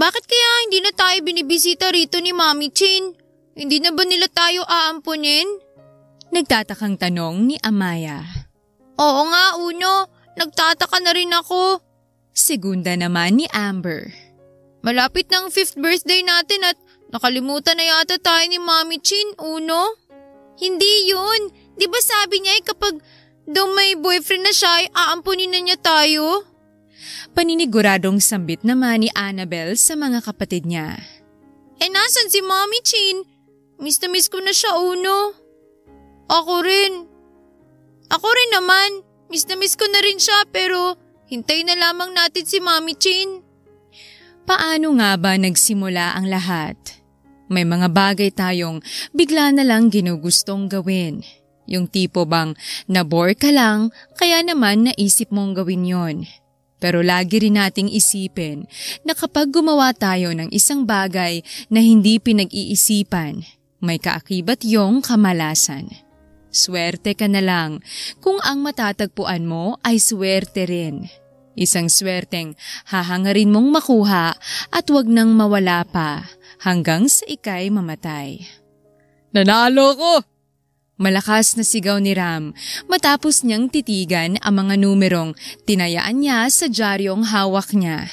Bakit kaya hindi na tayo binibisita rito ni Mami Chin? Hindi na ba nila tayo aampunin? Nagtatakang tanong ni Amaya. Oo nga, Uno. Nagtataka na rin ako. Segunda naman ni Amber. Malapit na ang 5th birthday natin at nakalimutan na yata tayo ni Mami Chin, Uno. Hindi yun. Di ba sabi niya kapag daw may boyfriend na siya ay aampunin na niya tayo? Paniniguradong sambit naman ni Annabel sa mga kapatid niya. Nasan si Mami Chin? Miss na miss ko na siya, Uno. Ako rin. Ako rin naman. Miss na miss ko na rin siya pero hintayin na lamang natin si Mami Chin. Paano nga ba nagsimula ang lahat? May mga bagay tayong bigla na lang ginugustong gawin. Yung tipo bang nabore ka lang kaya naman naisip mong gawin yon. Pero lagi rin nating isipin na kapag gumawa tayo ng isang bagay na hindi pinag-iisipan, may kaakibat yung kamalasan. Swerte ka na lang kung ang matatagpuan mo ay swerte rin. Isang swerteng hahangarin mong makuha at wag nang mawala pa hanggang sa ika'y mamatay. Nanalo ko! Malakas na sigaw ni Ram matapos niyang titigan ang mga numerong tinayaan niya sa diaryong hawak niya.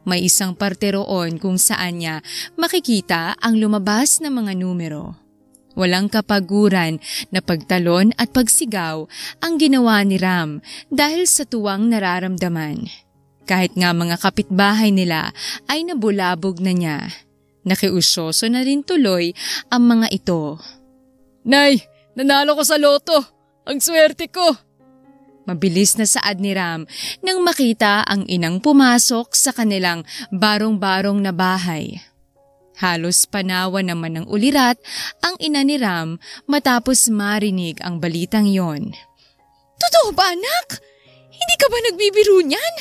May isang parte roon kung saan niya makikita ang lumabas na mga numero. Walang kapaguran na pagtalon at pagsigaw ang ginawa ni Ram dahil sa tuwang nararamdaman. Kahit nga mga kapitbahay nila ay nabulabog na niya. Nakiusyoso na rin tuloy ang mga ito. Nay! Nanalo ko sa loto! Ang swerte ko! Mabilis na saad ni Ram nang makita ang inang pumasok sa kanilang barong-barong na bahay. Halos panawa naman ng ulirat ang ina ni Ram matapos marinig ang balitang yon. Totoo ba, anak? Hindi ka ba nagbibiro niyan?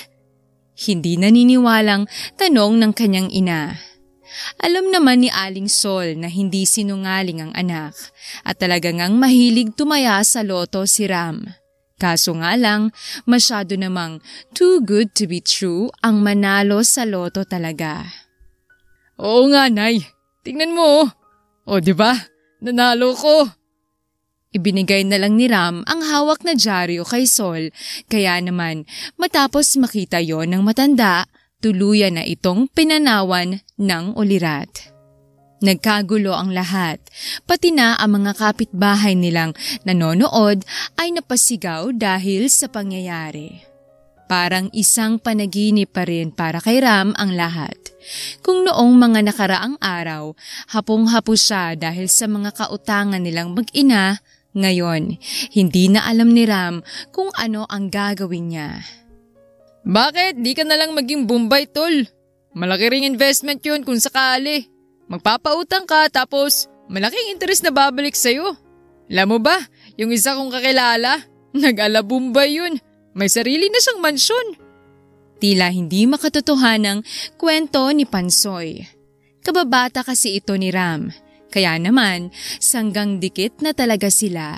Hindi naniniwalang tanong ng kanyang ina. Alam naman ni Aling Sol na hindi sinungaling ang anak at talagang mahilig tumaya sa loto si Ram. Kaso nga lang, masyado namang too good to be true ang manalo sa loto talaga. Oo nga, Nay. Tingnan mo. O, diba? Nanalo ko. Ibinigay na lang ni Ram ang hawak na dyaryo kay Sol, kaya naman matapos makita yon ng matanda, tuluyan na itong pinanawan ng ulirat. Nagkagulo ang lahat, pati na ang mga kapitbahay nilang nanonood ay napasigaw dahil sa pangyayari. Parang isang panaginip pa rin para kay Ram ang lahat. Kung noong mga nakaraang araw, hapong-hapo siya dahil sa mga kautangan nilang mag-ina, ngayon hindi na alam ni Ram kung ano ang gagawin niya. Bakit? Di ka na lang maging Bombay, tol. Malaki ring investment yun kung sakali. Magpapautang ka tapos malaking interest na babalik sa'yo. Alam mo ba, yung isa kong kakilala, nag-ala Bombay yun. May sarili na siyang mansyon. Tila hindi makatotohanang kwento ni Pansoy. Kababata kasi ito ni Ram, kaya naman sanggang dikit na talaga sila.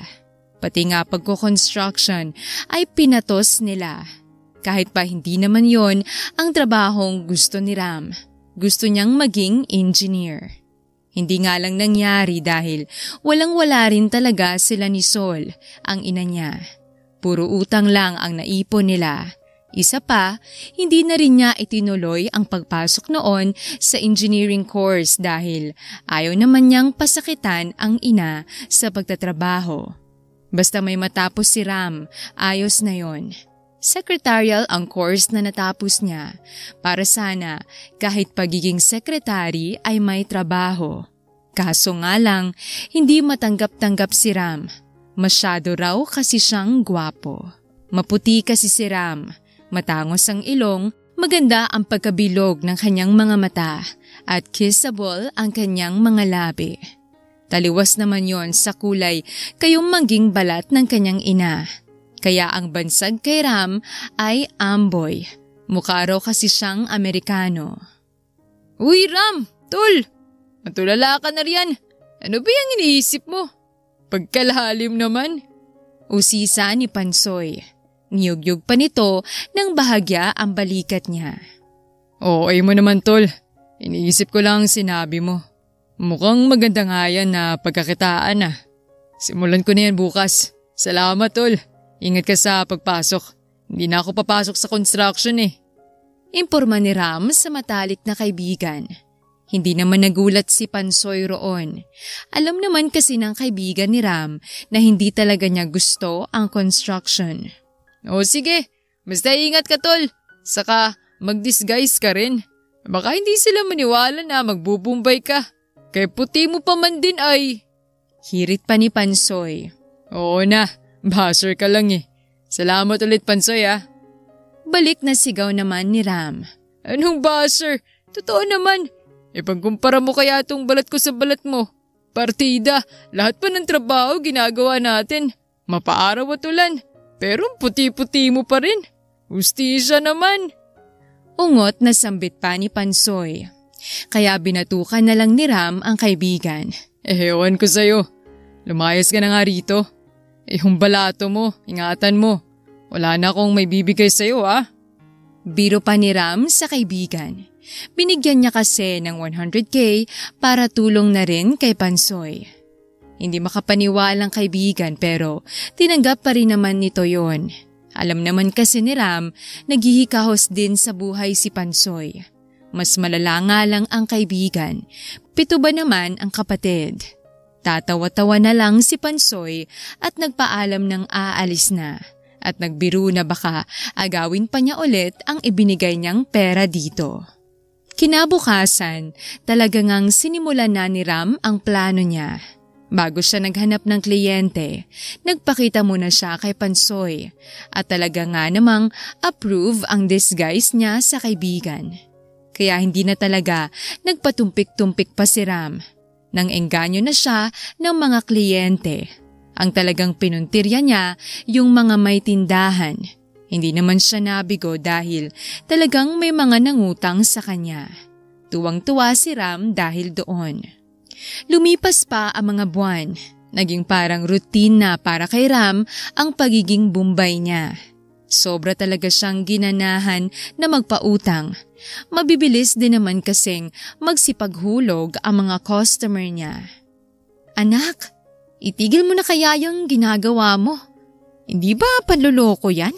Pati nga pagko-construction ay pinatos nila. Kahit pa hindi naman yon ang trabahong gusto ni Ram. Gusto niyang maging engineer. Hindi nga lang nangyari dahil walang-wala rin talaga sila ni Sol, ang ina niya. Puro utang lang ang naipon nila. Isa pa, hindi na rin niya itinuloy ang pagpasok noon sa engineering course dahil ayaw naman niyang pasakitan ang ina sa pagtatrabaho. Basta may matapos si Ram, ayos na yon. Secretarial ang course na natapos niya para sana kahit pagiging sekretary ay may trabaho. Kaso nga lang, hindi matanggap-tanggap si Ram. Masyado raw kasi siyang gwapo. Maputi kasi si Ram, matangos ang ilong, maganda ang pagkabilog ng kanyang mga mata at kissable ang kanyang mga labi. Taliwas naman yon sa kulay kayong mangging balat ng kanyang ina. Kaya ang bansag kay Ram ay amboy. Mukha raw kasi siyang Amerikano. Uy Ram, tol! Matulala ka na riyan. Ano ba yung iniisip mo? Pagkalalim naman. Usisa ni Pansoy. Niyugyug pa nito nang bahagya ang balikat niya. Oo, ay mo naman tol. Iniisip ko lang sinabi mo. Mukhang maganda nga yan na pagkakitaan ah. Simulan ko na yan bukas. Salamat tol. Ingat ka sa pagpasok. Hindi na ako papasok sa construction eh. Imporma ni Ram sa matalik na kaibigan. Hindi naman nagulat si Pansoy roon. Alam naman kasi ng kaibigan ni Ram na hindi talaga niya gusto ang construction. O sige, basta ingat ka tol. Saka mag-disguise ka rin. Baka hindi sila maniwala na magbubumbay ka. Kaya puti mo pa man din ay. Hirit pa ni Pansoy. Oo na, buzzer ka lang eh. Salamat ulit Pansoy ah. Balik na sigaw naman ni Ram. Anong buzzer? Totoo naman. Ipagkumpara mo kaya tong balat ko sa balat mo. Partida, lahat pa ng trabaho ginagawa natin. Mapaaraw at ulan. Pero puti-puti mo pa rin. Ustisya naman. Ungot na sambit pa ni Pansoy. Kaya binatukan na lang ni Ram ang kaibigan. Ewan ko sa'yo. Lumayas ka na nga rito. Yung balato mo, ingatan mo. Wala na akong may bibigay sa'yo ah. Biro pa ni Ram sa kaibigan. Binigyan niya kasi ng 100K para tulong na rin kay Pansoy. Hindi makapaniwalang kaibigan pero tinanggap pa rin naman nito yon. Alam naman kasi ni Ram, naghihikahos din sa buhay si Pansoy. Mas malala nga lang ang kaibigan. 7 ba naman ang kapatid? Tatawa-tawa na lang si Pansoy at nagpaalam ng aalis na. At nagbiro na baka agawin pa niya ulit ang ibinigay niyang pera dito. Kinabukasan, talaga ngang sinimulan na ni Ram ang plano niya. Bago siya naghanap ng kliyente, nagpakita muna siya kay Pansoy at talaga nga namang approve ang disguise niya sa kaibigan. Kaya hindi na talaga nagpatumpik-tumpik pa si Ram. Nang engganyo na siya ng mga kliyente. Ang talagang pinuntirya niya yung mga may tindahan. Hindi naman siya nabigo dahil talagang may mga nangutang sa kanya. Tuwang-tuwa si Ram dahil doon. Lumipas pa ang mga buwan. Naging parang routine na para kay Ram ang pagiging Bombay niya. Sobra talaga siyang ginanahan na magpautang. Mabibilis din naman kasing magsipaghulog ang mga customer niya. Anak, itigil mo na kaya yung ginagawa mo. Hindi ba panloloko yan?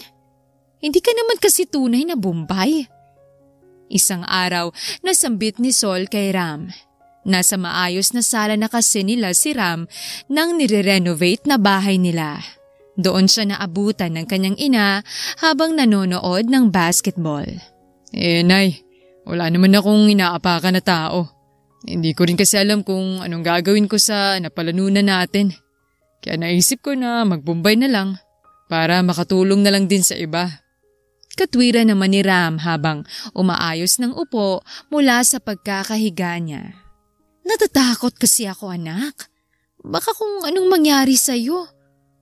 Hindi ka naman kasi tunay na Bombay. Isang araw, nasambit ni Sol kay Ram. Nasa maayos na sala na kasi nila si Ram nang nire-renovate na bahay nila. Doon siya naabutan ng kanyang ina habang nanonood ng basketball. Nay, wala naman akong inaapakan na tao. Hindi ko rin kasi alam kung anong gagawin ko sa napalanunan natin. Kaya naisip ko na magbombay na lang para makatulong na lang din sa iba. Katwira naman ni Ram habang umaayos ng upo mula sa pagkakahiga niya. Natatakot kasi ako anak. Baka kung anong mangyari sa'yo.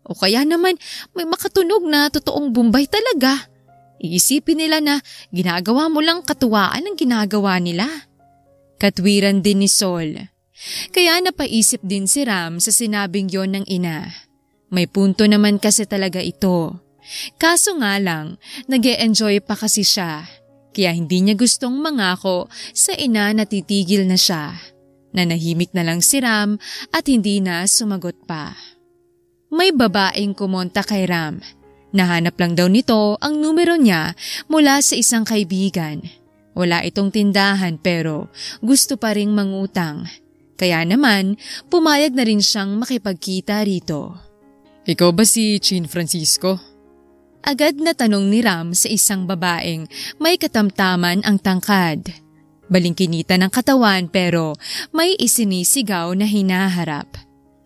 O kaya naman may makatunog na totoong Bombay talaga. Iisipin nila na ginagawa mo lang katuwaan ang ginagawa nila. Katwiran din ni Sol. Kaya napaisip din si Ram sa sinabing yon ng ina. May punto naman kasi talaga ito. Kaso nga lang, nag-e-enjoy pa kasi siya. Kaya hindi niya gustong mangako sa ina na titigil na siya. Nanahimik na lang si Ram at hindi na sumagot pa. May babaeng kumonta kay Ram. Nahanap lang daw nito ang numero niya mula sa isang kaibigan. Wala itong tindahan pero gusto pa ring mangutang. Kaya naman, pumayag na rin siyang makipagkita rito. Ikaw ba si Chin Francisco? Agad na tanong ni Ram sa isang babaeng may katamtaman ang tangkad. Balingkinita ng katawan pero may isinisigaw na hinaharap.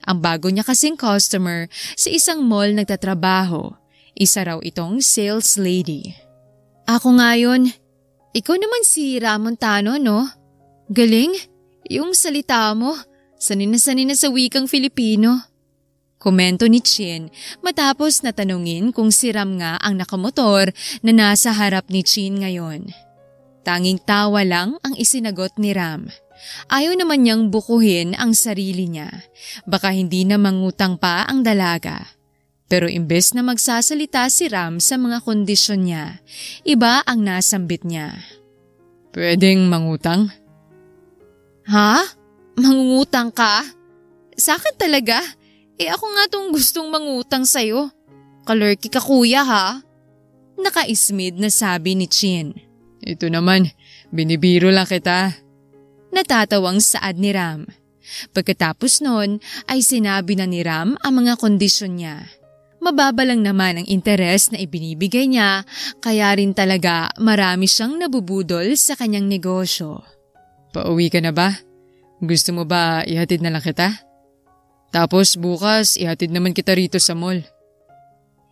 Ang bago niya kasing customer sa isang mall nagtatrabaho. Isa raw itong sales lady. Ako nga yun. Ikaw naman si Ramontano, no? Galing. Yung salita mo, sanina sa wikang Filipino. Komento ni Chin matapos natanungin kung si Ram nga ang nakamotor na nasa harap ni Chin ngayon. Tanging tawa lang ang isinagot ni Ram. Ayaw naman niyang bukuhin ang sarili niya. Baka hindi na mangutang pa ang dalaga. Pero imbes na magsasalita si Ram sa mga kondisyon niya, iba ang nasambit niya. Pwedeng mangutang? Ha? Mangungutang ka? Sa akin talaga? Ako nga tong gustong mangutang sa'yo. Kalurky ka kuya ha? Nakaismid na sabi ni Chin. Ito naman, binibiro lang kita. Natatawang saad ni Ram. Pagkatapos nun ay sinabi na ni Ram ang mga kondisyon niya. Mababa lang naman ang interes na ibinibigay niya, kaya rin talaga marami siyang nabubudol sa kanyang negosyo. Pauwi ka na ba? Gusto mo ba ihatid na lang kita? Tapos bukas ihatid naman kita rito sa mall.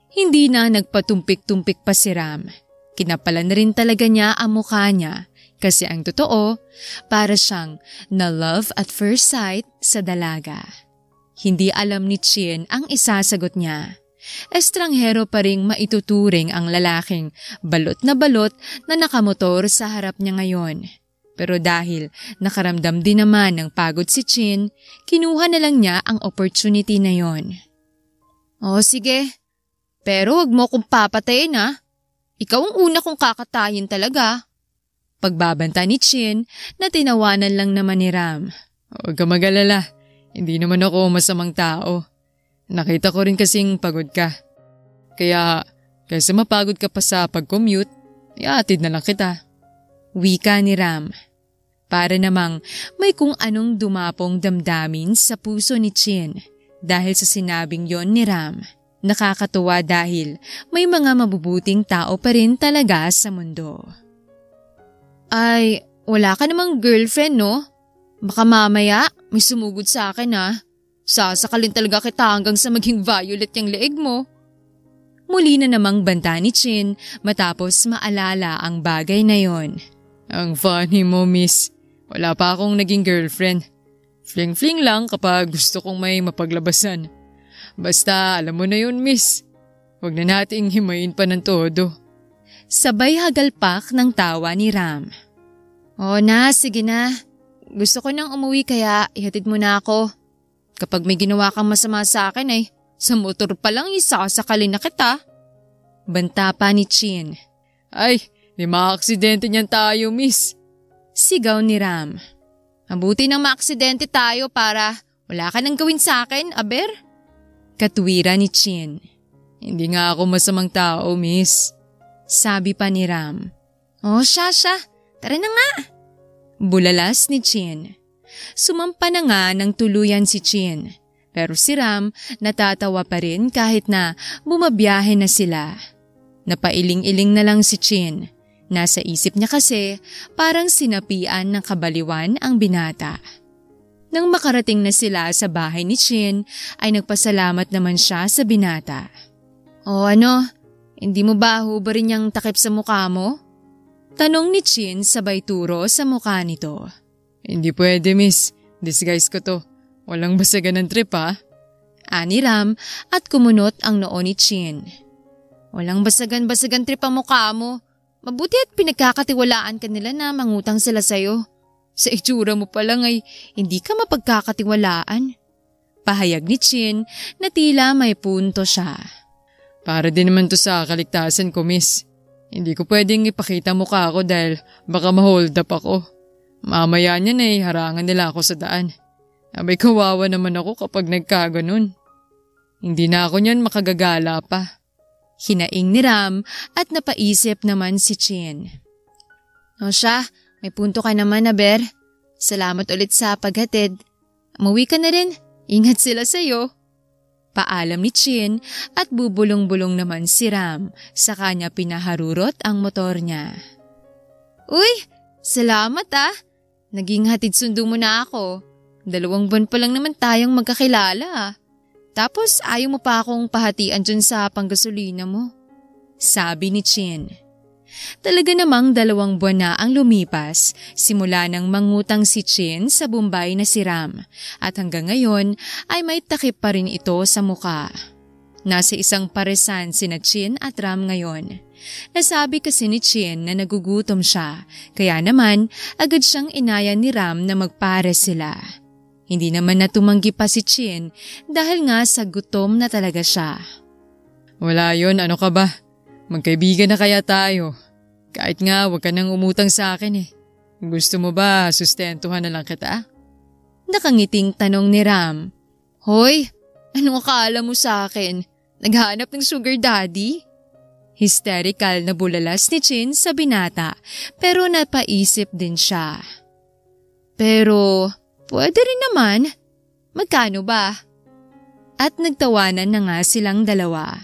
Hindi na nagpatumpik-tumpik pa si Ram. Kinapalan na rin talaga niya ang mukha niya kasi ang totoo, para siyang na-love at first sight sa dalaga. Hindi alam ni Chin ang isasagot niya. Estranghero pa ring maituturing ang lalaking balot na nakamotor sa harap niya ngayon. Pero dahil nakaramdam din naman ng pagod si Chin, kinuha na lang niya ang opportunity na yon. O sige, pero wag mo kong papatayin ha. Ikaw ang una kong kakatayin talaga. Pagbabanta ni Chin na tinawanan lang naman ni Ram. Huwag ka mag-alala, hindi naman ako masamang tao. Nakita ko rin kasing pagod ka. Kaya kaysa mapagod ka pa sa pag-commute, iatid na lang kita. Wika ni Ram. Para namang may kung anong dumapong damdamin sa puso ni Chin dahil sa sinabing yon ni Ram. Nakakatuwa dahil may mga mabubuting tao pa rin talaga sa mundo. Ay, wala ka namang girlfriend no? Baka mamaya may sumugod sa akin ha. Sasakalin talaga kita hanggang sa maging violet yung leeg mo. Muli na namang banta ni Chin matapos maalala ang bagay na yon. Ang funny mo, miss. Wala pa akong naging girlfriend. Fling-fling lang kapag gusto kong may mapaglabasan. Basta alam mo na yun, miss. Huwag na nating himayin pa ng todo. Sabay hagalpak ng tawa ni Ram. O na, sige na. Gusto ko nang umuwi kaya ihatid mo na ako. Kapag may ginawa kang masama sa akin ay sa motor pa lang isasakalin na kita. Banta pa ni Chin. Ay, di maka-aksidente niyan tayo, miss. Sigaw ni Ram. Mabuti nang maaksidente tayo para wala ka nang gawin sa akin, aber? Katwira ni Chin. Hindi nga ako masamang tao, miss. Sabi pa ni Ram. Oh, siya. Tara na nga. Bulalas ni Chin. Sumampa na nga ng tuluyan si Chin. Pero si Ram natatawa pa rin kahit na bumabiyahe na sila. Napailing-iling na lang si Chin. Nasa isip niya kasi parang sinapian ng kabaliwan ang binata. Nang makarating na sila sa bahay ni Chin ay nagpasalamat naman siya sa binata. O ano, hindi mo ba hubarin niyang takip sa mukha mo? Tanong ni Chin sabay turo sa mukha nito. Hindi pwede, miss. Disguise ko to. Walang basagan ng trip ha. Ani Ram at kumunot ang noo ni Chin. Walang basagan trip ang mukha mo. Mabuti at pinagkakatiwalaan ka nila na mangutang sila sa'yo. Sa itsura mo pa lang ay hindi ka mapagkakatiwalaan. Pahayag ni Chin na tila may punto siya. Para din naman to sa kaligtasan ko, miss. Hindi ko pwedeng ipakita mukha ko dahil baka ma-hold up ako. Mamaya niyan ay harangan nila ako sa daan. Abay kawawa naman ako kapag nagkaganon. Hindi na ako niyan makagagala pa. Hinaing ni Ram at napaisip naman si Chin. O siya, may punto ka naman aber. Salamat ulit sa paghatid. Umuwi ka na rin. Ingat sila sa'yo. Paalam ni Chin at bubulong-bulong naman si Ram sa kanya pinaharurot ang motor niya. Uy, salamat ah. Naging hatid sundo mo na ako. 2 buwan pa lang naman tayong magkakilala ah. Tapos ayaw mo pa akong pahatian dyan sa panggasolina mo. Sabi ni Chin. Talaga namang 2 buwan na ang lumipas simula nang mangutang si Chin sa Bombay na si Ram at hanggang ngayon ay may takip pa rin ito sa muka. Nasa isang paresan sina Chin at Ram ngayon. Nasabi kasi ni Chin na nagugutom siya kaya naman agad siyang inaya ni Ram na magpares sila. Hindi naman natumanggi pa si Chin dahil nga sa gutom na talaga siya. Wala yon, ano ka ba? Magkaibigan na kaya tayo. Kahit nga huwag ka nang umutang sa akin eh. Gusto mo ba sustentuhan na lang kita? Nakangiting tanong ni Ram. Hoy, anong akala mo sa akin? Naghahanap ng sugar daddy? Hysterical na bulalas ni Chin sa binata pero napaisip din siya. Pero pwede rin naman. Magkano ba? At nagtawanan na nga silang dalawa.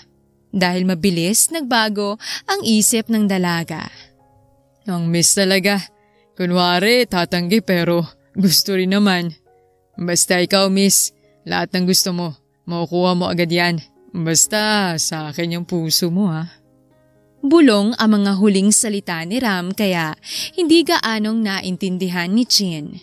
Dahil mabilis nagbago ang isip ng dalaga. Ang miss talaga. Kunwari tatanggi pero gusto rin naman. Basta ikaw miss, lahat ng gusto mo, makukuha mo agad yan. Basta sa akin yung puso mo ha. Bulong ang mga huling salita ni Ram kaya hindi gaanong naintindihan ni Chin.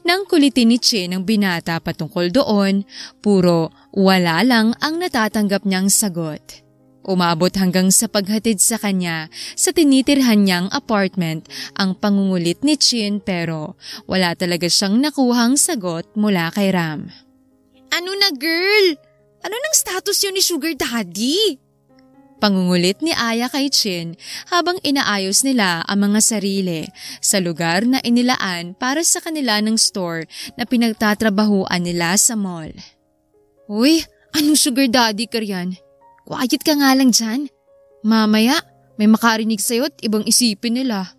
Nang kulitin ni Chin ang binata patungkol doon, puro wala lang ang natatanggap niyang sagot. Umabot hanggang sa paghatid sa kanya sa tinitirhan niyang apartment ang pangungulit ni Chin pero wala talaga siyang nakuhang sagot mula kay Ram. Ano na girl? Ano nang status yun ni Sugar Daddy? Pangungulit ni Aya kay Chin habang inaayos nila ang mga sarili sa lugar na inilaan para sa kanila ng store na pinagtatrabahuan nila sa mall. Uy, anong Sugar Daddy ka riyan? Quiet ka nga lang dyan. Mamaya, may makarinig sa'yo at ibang isipin nila.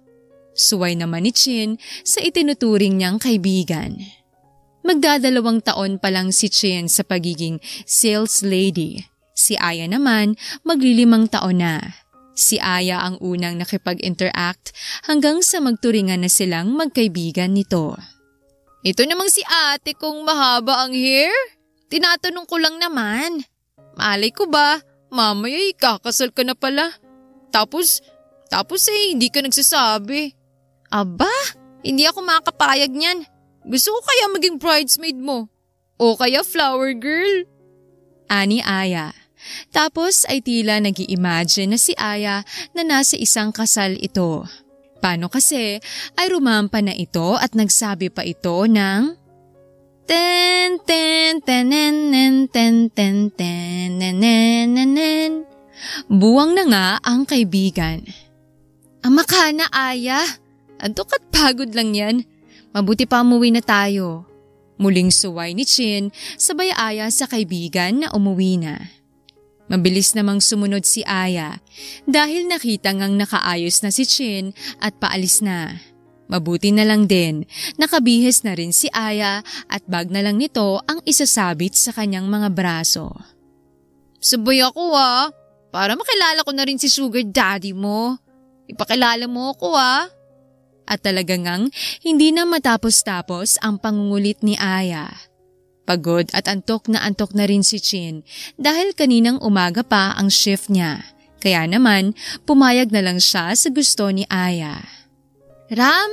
Suway naman ni Chin sa itinuturing niyang kaibigan. Magdadalawang taon pa lang si Chin sa pagiging sales lady. Si Aya naman maglilimang taon na. Si Aya ang unang nakipag-interact hanggang sa magturingan na silang magkaibigan nito. Ito namang si ate kong mahaba ang hair. Tinatanong ko lang naman. Malay ko ba, mamaya ikakasal ka na pala. Tapos hindi ka nagsasabi. Aba, hindi ako makakapayag niyan. Gusto ko kaya maging bridesmaid mo. O kaya flower girl. Ani Aya. Tapos ay tila nag-i-imagine na si Aya na nasa isang kasal ito. Paano kasi ay rumampa na ito at nagsabi pa ito ng ten ten ten ten ten ten ten. Buwang na nga ang kaibigan. Ama ka na, Aya. Antok at pagod lang yan. Mabuti pa umuwi na tayo. Muling suway ni Chin sabay Aya sa kaibigan na umuwi na. Mabilis namang sumunod si Aya dahil nakita ngang nakaayos na si Chin at paalis na. Mabuti na lang din, nakabihis na rin si Aya at bag na lang nito ang isasabit sa kanyang mga braso. Sabay ako para makilala ko na rin si Sugar Daddy mo. Ipakilala mo ako At talagang hindi na matapos-tapos ang pangungulit ni Aya. Pagod at antok na rin si Chin dahil kaninang umaga pa ang shift niya. Kaya naman, pumayag na lang siya sa gusto ni Aya. Ram!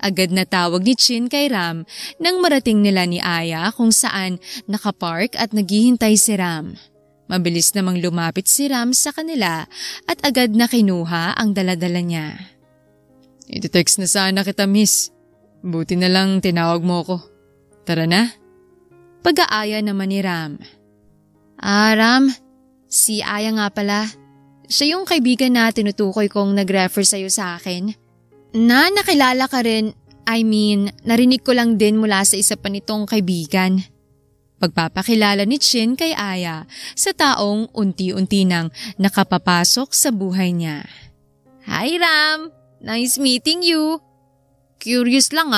Agad na tawag ni Chin kay Ram nang marating nila ni Aya kung saan nakapark at naghihintay si Ram. Mabilis namang lumapit si Ram sa kanila at agad na kinuha ang daladala niya. Iti-text na sana kita miss. Buti na lang tinawag mo ko. Tara na. Pag-aaya naman ni Ram. Ram, si Aya nga pala. Siya yung kaibigan na tinutukoy kong nag-refer sa'yo sa akin. Na nakilala ka rin, narinig ko lang din mula sa isa pa nitong kaibigan. Pagpapakilala ni Chin kay Aya sa taong unti-unti nang nakapapasok sa buhay niya. Hi Ram! Nice meeting you. Curious lang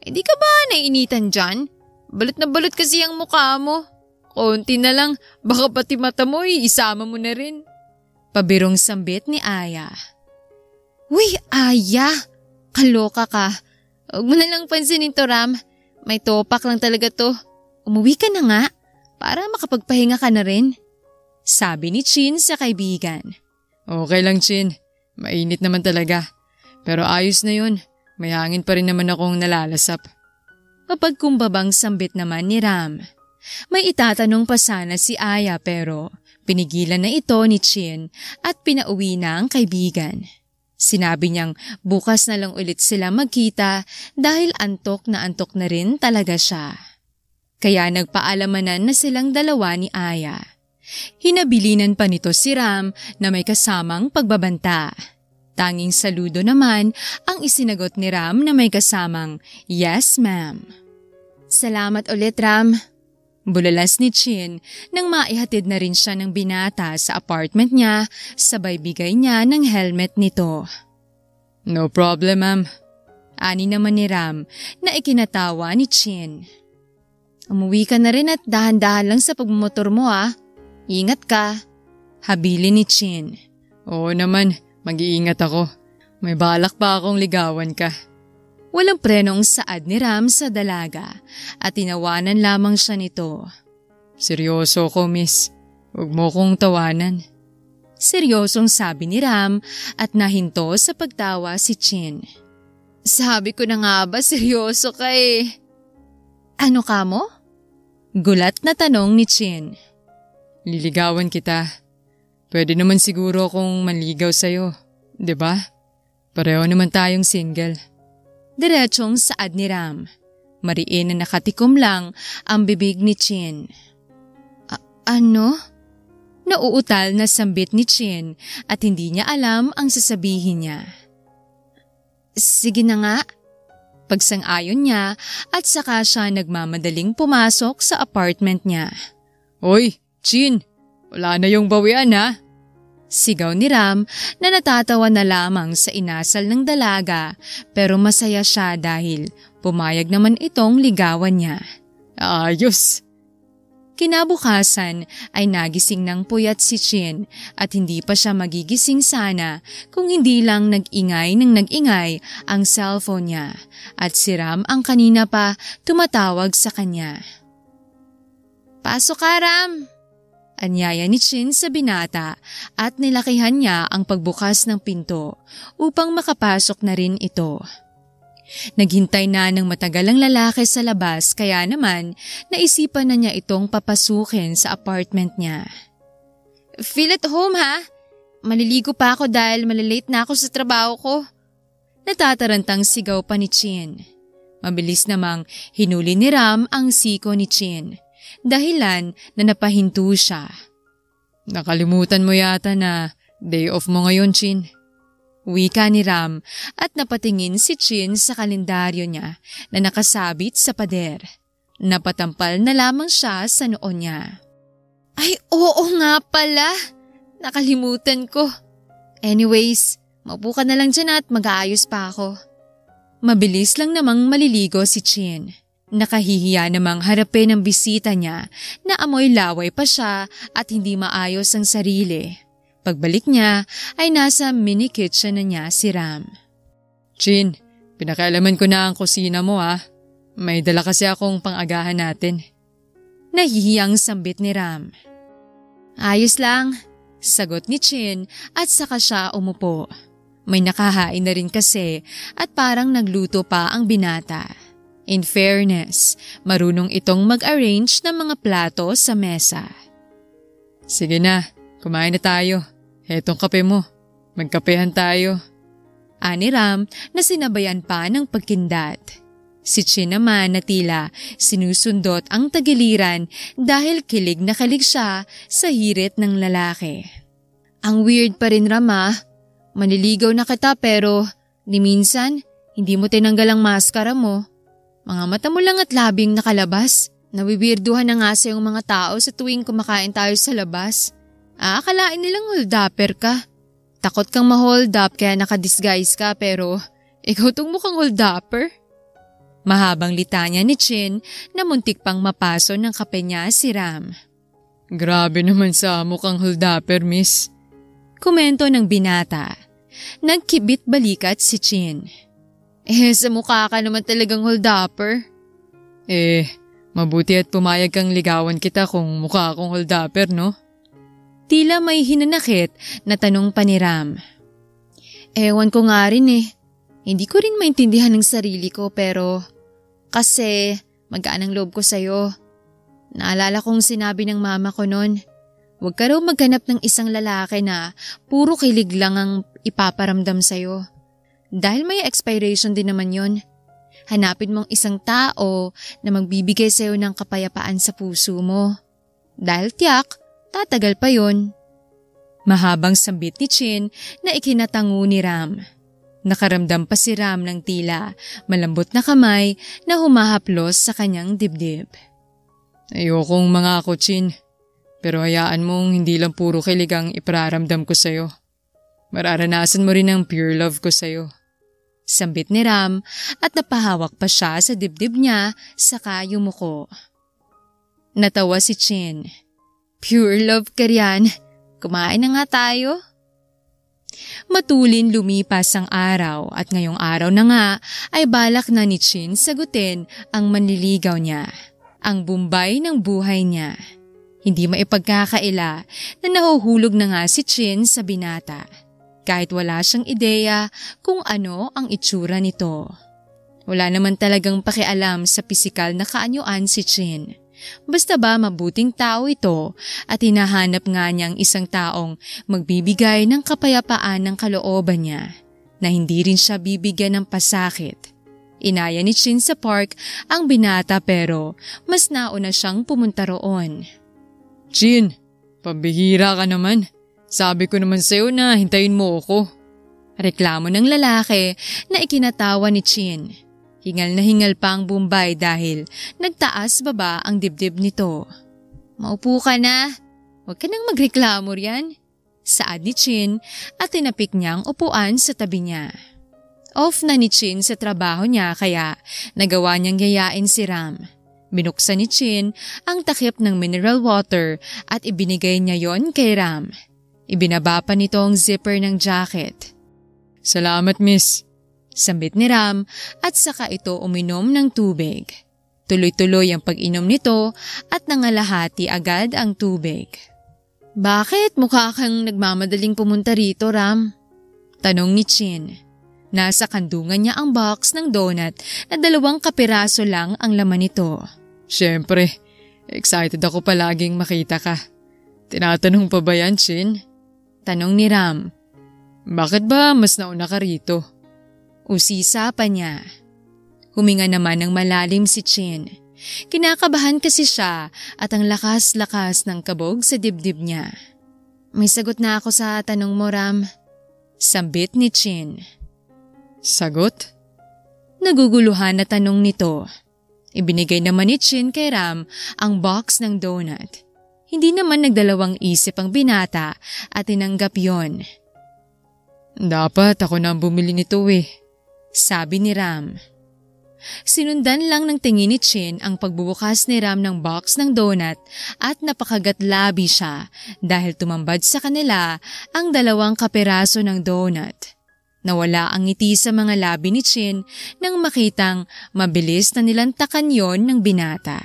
di ka ba naiinitan dyan? Balot na balot kasi ang mukha mo. Konti na lang, baka pati mata mo isama mo na rin. Pabirong sambit ni Aya. Uy, Aya! Kaloka ka. Huwag mo na lang pansinin to, Ram. May topak lang talaga to. Umuwi ka na nga, para makapagpahinga ka na rin. Sabi ni Chin sa kaibigan. Okay lang Chin, mainit naman talaga. Pero ayos na yun, may hangin pa rin naman akong nalalasap. Mapagkumbabang sambit naman ni Ram. May itatanong pa sana si Aya pero pinigilan na ito ni Chin at pinauwi na ang kaibigan. Sinabi niyang bukas na lang ulit sila magkita dahil antok na rin talaga siya. Kaya nagpaalamanan na silang dalawa ni Aya. Hinabilinan pa nito si Ram na may kasamang pagbabanta. Tanging saludo naman ang isinagot ni Ram na may kasamang, "Yes, ma'am." "Salamat ulit, Ram." Bulalas ni Chin nang maihatid na rin siya ng binata sa apartment niya, sabay bigay niya ng helmet nito. No problem, ma'am. Ani naman ni Ram na ikinatawa ni Chin. "Umuwi ka na rin at dahan-dahan lang sa pagmumotor mo Ingat ka." Habili ni Chin. Oo naman, mag-iingat ako. May balak pa akong ligawan ka. Walang prenong saad ni Ram sa dalaga at tinawanan lamang siya nito. "Seryoso ko, miss. Huwag mo kong tawanan." Seryosong sabi ni Ram at nahinto sa pagtawa si Chin. "Sabi ko na nga ba seryoso ka eh." "Ano ka mo?" Gulat na tanong ni Chin. "Liligawan kita. Pwede naman siguro akong manligaw sa'yo, 'di ba? Pareho naman tayong single." Diretsong saad ni Ram. Mariin na nakatikom lang ang bibig ni Chin. Ano? Nauutal na sambit ni Chin at hindi niya alam ang sasabihin niya. "Sige na nga." Pagsang-ayon niya at saka siya nagmamadaling pumasok sa apartment niya. "Hoy, Chin! Wala na yung bawian Sigaw ni Ram na natatawa na lamang sa inasal ng dalaga pero masaya siya dahil pumayag naman itong ligawan niya. Ayos! Kinabukasan ay nagising ng puyat si Chin at hindi pa siya magigising sana kung hindi lang nag-ingay ang cellphone niya at si Ram ang kanina pa tumatawag sa kanya. "Pasok ka, Ram!" Anyaya ni Chin sa binata at nilakihan niya ang pagbukas ng pinto upang makapasok na rin ito. Naghintay na ng matagal ang lalaki sa labas kaya naman naisipan na niya itong papasukin sa apartment niya. "Feel at home Maliligo pa ako dahil malalate na ako sa trabaho ko." Natatarantang sigaw pa ni Chin. Mabilis namang hinuli ni Ram ang siko ni Chin. Dahilan na napahinto siya. "Nakalimutan mo yata na day off mo ngayon, Chin." Wika ni Ram at napatingin si Chin sa kalendaryo niya na nakasabit sa pader. Napatampal na lamang siya sa noo niya. "Ay, oo nga pala. Nakalimutan ko. Anyways, maupo ka na lang dyan at mag-aayos pa ako." Mabilis lang namang maliligo si Chin. Nakahihiya namang harapin ang bisita niya na amoy laway pa siya at hindi maayos ang sarili. Pagbalik niya ay nasa mini kitchen na niya si Ram. "Chin, pinakialaman ko na ang kusina mo May dala kasi akong pang-agahan natin." Nahihiyang sambit ni Ram. "Ayos lang," sagot ni Chin at saka siya umupo. May nakahain na rin kasi at parang nagluto pa ang binata. In fairness, marunong itong mag-arrange ng mga plato sa mesa. "Sige na, kumain na tayo. Hetong kape mo. Magkapehan tayo." Ani Ram na sinabayan pa ng pagkindat. Si Chin naman na tila sinusundot ang tagiliran dahil kilig na kilig siya sa hirit ng lalaki. "Ang weird pa rin, Ram Manliligaw na kita pero ni minsan hindi mo tinanggal ang maskara mo. Mga mata mo lang at labing nakalabas. Nawiwirduhan na nga sa yung mga tao sa tuwing kumakain tayo sa labas. Akalain nilang hold-upper ka. Takot kang ma-hold up kaya nakadisguise ka pero ikaw tong mukhang hold-upper." Mahabang litanya ni Chin na muntik pang mapaso ng kape niya si Ram. "Grabe naman sa mukhang hold-upper, miss." Komento ng binata. Nagkibit balikat si Chin. Sa mukha ka naman talagang hold-upper." Mabuti at pumayag kang ligawan kita kung mukha akong hold-upper, no? Tila may hinanakit na tanong pa ni Ram. "Ewan ko nga rin Hindi ko rin maintindihan ng sarili ko pero kasi magaan ang loob ko sa'yo. Naalala kong sinabi ng mama ko noon, huwag ka raw maghanap ng isang lalaki na puro kilig lang ang ipaparamdam sa'yo. Dahil may expiration din naman yon. Hanapin mong isang tao na magbibigay sa'yo ng kapayapaan sa puso mo. Dahil tiyak, tatagal pa yon." Mahabang sambit ni Chin na ikinatango ni Ram. Nakaramdam pa si Ram ng tila malambot na kamay na humahaplos sa kanyang dibdib. Ayokong mangako, Chin. Pero hayaan mong hindi lang puro kilig ang ipararamdam ko sa'yo. Mararanasan mo rin ang pure love ko sa'yo. Sambit ni Ram at napahawak pa siya sa dibdib niya saka yumuko. Natawa si Chin. Pure love ka riyan. Kumain na nga tayo. Matulin lumipas ang araw at ngayong araw na nga ay balak na ni Chin sagutin ang manliligaw niya, ang bumbay ng buhay niya. Hindi maipagkakaila na nahuhulog na nga si Chin sa binata, kahit wala siyang ideya kung ano ang itsura nito. Wala naman talagang pakialam sa pisikal na kaanyuan si Chin. Basta ba mabuting tao ito at hinahanap nga niyang isang taong magbibigay ng kapayapaan ng kalooban niya na hindi rin siya bibigyan ng pasakit. Inaya ni Chin sa park ang binata pero mas nauna siyang pumunta roon. Chin, pambihira ka naman. Sabi ko naman sa'yo na hintayin mo ako. Reklamo ng lalaki na ikinatawa ni Chin. Hingal na hingal pa ang Bombay dahil nagtaas baba ang dibdib nito. Maupo ka na. Huwag ka nang magreklamo riyan. Saad ni Chin at tinapik niyang upuan sa tabi niya. Off na ni Chin sa trabaho niya kaya nagawa niyang yayain si Ram. Binuksan ni Chin ang takip ng mineral water at ibinigay niya yon kay Ram. Ibinaba pa nito ang zipper ng jacket. Salamat, miss. Sambit ni Ram at saka ito uminom ng tubig. Tuloy-tuloy ang pag-inom nito at nangalahati agad ang tubig. Bakit mukha kang nagmamadaling pumunta rito, Ram? Tanong ni Chin. Nasa kandungan niya ang box ng donut na 2 kapiraso lang ang laman nito. Siyempre, excited ako palaging makita ka. Tinatanong pa ba yan, Chin? Tanong ni Ram. Bakit ba mas nauna ka rito? Usisa pa niya. Huminga naman ng malalim si Chin. Kinakabahan kasi siya at ang lakas-lakas ng kabog sa dibdib niya. May sagot na ako sa tanong mo, Ram. Sambit ni Chin. Sagot? Naguguluhan na tanong nito. Ibinigay naman ni Chin kay Ram ang box ng donut. Hindi naman nagdalawang isip ang binata at tinanggap yon. Dapat ako na ang bumili nito sabi ni Ram. Sinundan lang ng tingin ni Chin ang pagbubukas ni Ram ng box ng donut at napakagatlabi siya dahil tumambad sa kanila ang 2 kapiraso ng donut. Nawala ang ngiti sa mga labi ni Chin nang makitang mabilis na nilantakan yon ng binata.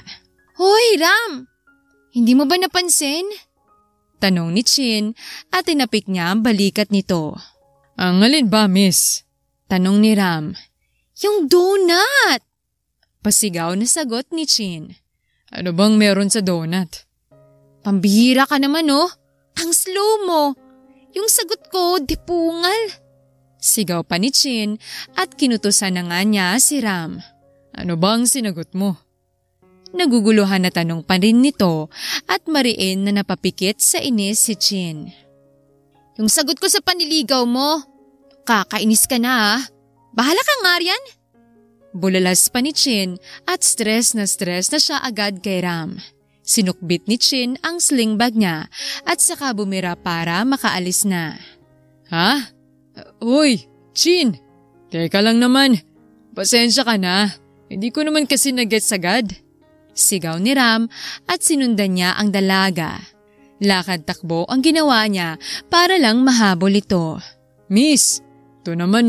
Hoy, Ram! Hindi mo ba napansin? Tanong ni Chin at tinapik niya ang balikat nito. Ang alin ba, miss? Tanong ni Ram. Yung donut! Pasigaw na sagot ni Chin. Ano bang meron sa donut? Pambihira ka naman Ang slow mo. Yung sagot ko, dipungal. Sigaw pa ni Chin at kinutusan na nga niya si Ram. Ano bang sinagot mo? Naguguluhan na tanong pa rin nito at mariin na napapikit sa inis si Chin. Yung sagot ko sa panliligaw mo, kakainis ka na Bahala ka nga riyan. Bulalas pa ni Chin at stress na siya agad kay Ram. Sinukbit ni Chin ang sling bag niya at saka bumira para makaalis na. Ha? Uy, Chin! Teka lang naman. Pasensya ka na. Hindi ko naman kasi nag-gets agad. Sigaw ni Ram at sinundan niya ang dalaga. Lakad takbo ang ginawa niya para lang mahabol ito. Miss, ito naman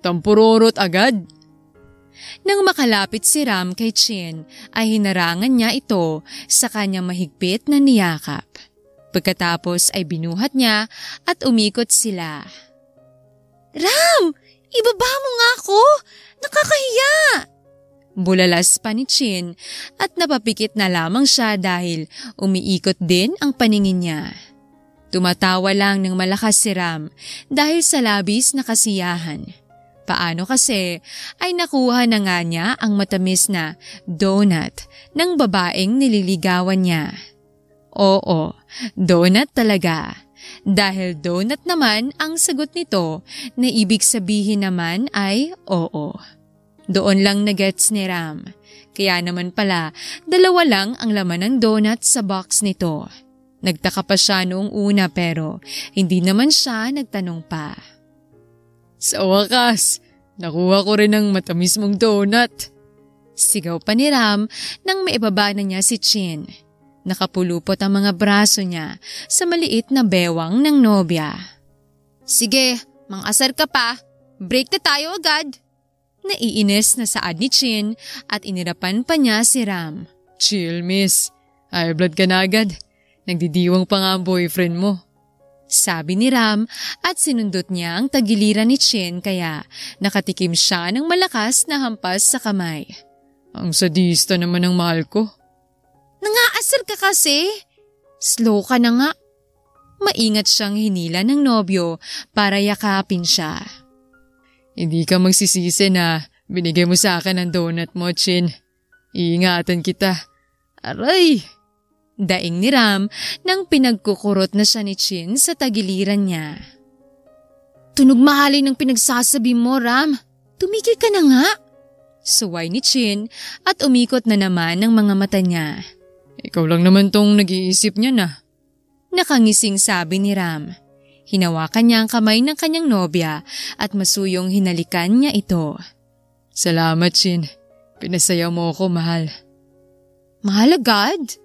tampurorot agad. Nang makalapit si Ram kay Chin ay hinarangan niya ito sa kanyang mahigpit na niyakap. Pagkatapos ay binuhat niya at umikot sila. Ram! Ibaba mo nga ako! Nakakahiya! Bulalas pa ni Chin at napapikit na lamang siya dahil umiikot din ang paningin niya. Tumatawa lang ng malakas si Ram dahil sa labis na kasiyahan. Paano kasi ay nakuha na nga niya ang matamis na donut ng babaeng nililigawan niya. Oo, donut talaga. Dahil donut naman ang sagot nito na ibig sabihin naman ay oo. Doon lang nagets ni Ram. Kaya naman pala, 2 lang ang laman ng donut sa box nito. Nagtaka pa siya noong una pero hindi naman siya nagtanong pa. Sa wakas, nakuha ko rin ang matamis mong donut. Sigaw pa ni Ram nang maibaba na niya si Chin. Nakapulupot ang mga braso niya sa maliit na bewang ng nobya. Sige, mang-asar ka pa. Break na tayo agad. Naiinis na saad ni Chin at inirapan pa niya si Ram. Chill, miss. High blood ka na agad. Nagdidiwang pa nga ang boyfriend mo. Sabi ni Ram at sinundot niya ang tagiliran ni Chin kaya nakatikim siya ng malakas na hampas sa kamay. Ang sadista naman ng mahal ko. Nangaasar ka kasi. Slow ka na nga. Maingat siyang hinila ng nobyo para yakapin siya. Hindi ka magsisisi na binigay mo sa akin ang donut mo, Chin. Iingatan kita. Aray! Daing ni Ram nang pinagkukurot na siya ni Chin sa tagiliran niya. Tunog mahalin ng pinagsasabi mo, Ram. Tumigil ka na nga. Suway ni Chin at umikot na naman ng mga mata niya. Ikaw lang naman tong nag-iisip niya na. Nakangising sabi ni Ram. Hinawakan niya ang kamay ng kanyang nobya at masuyong hinalikan niya ito. Salamat, Chin. Pinasaya mo ako, mahal. Mahal agad?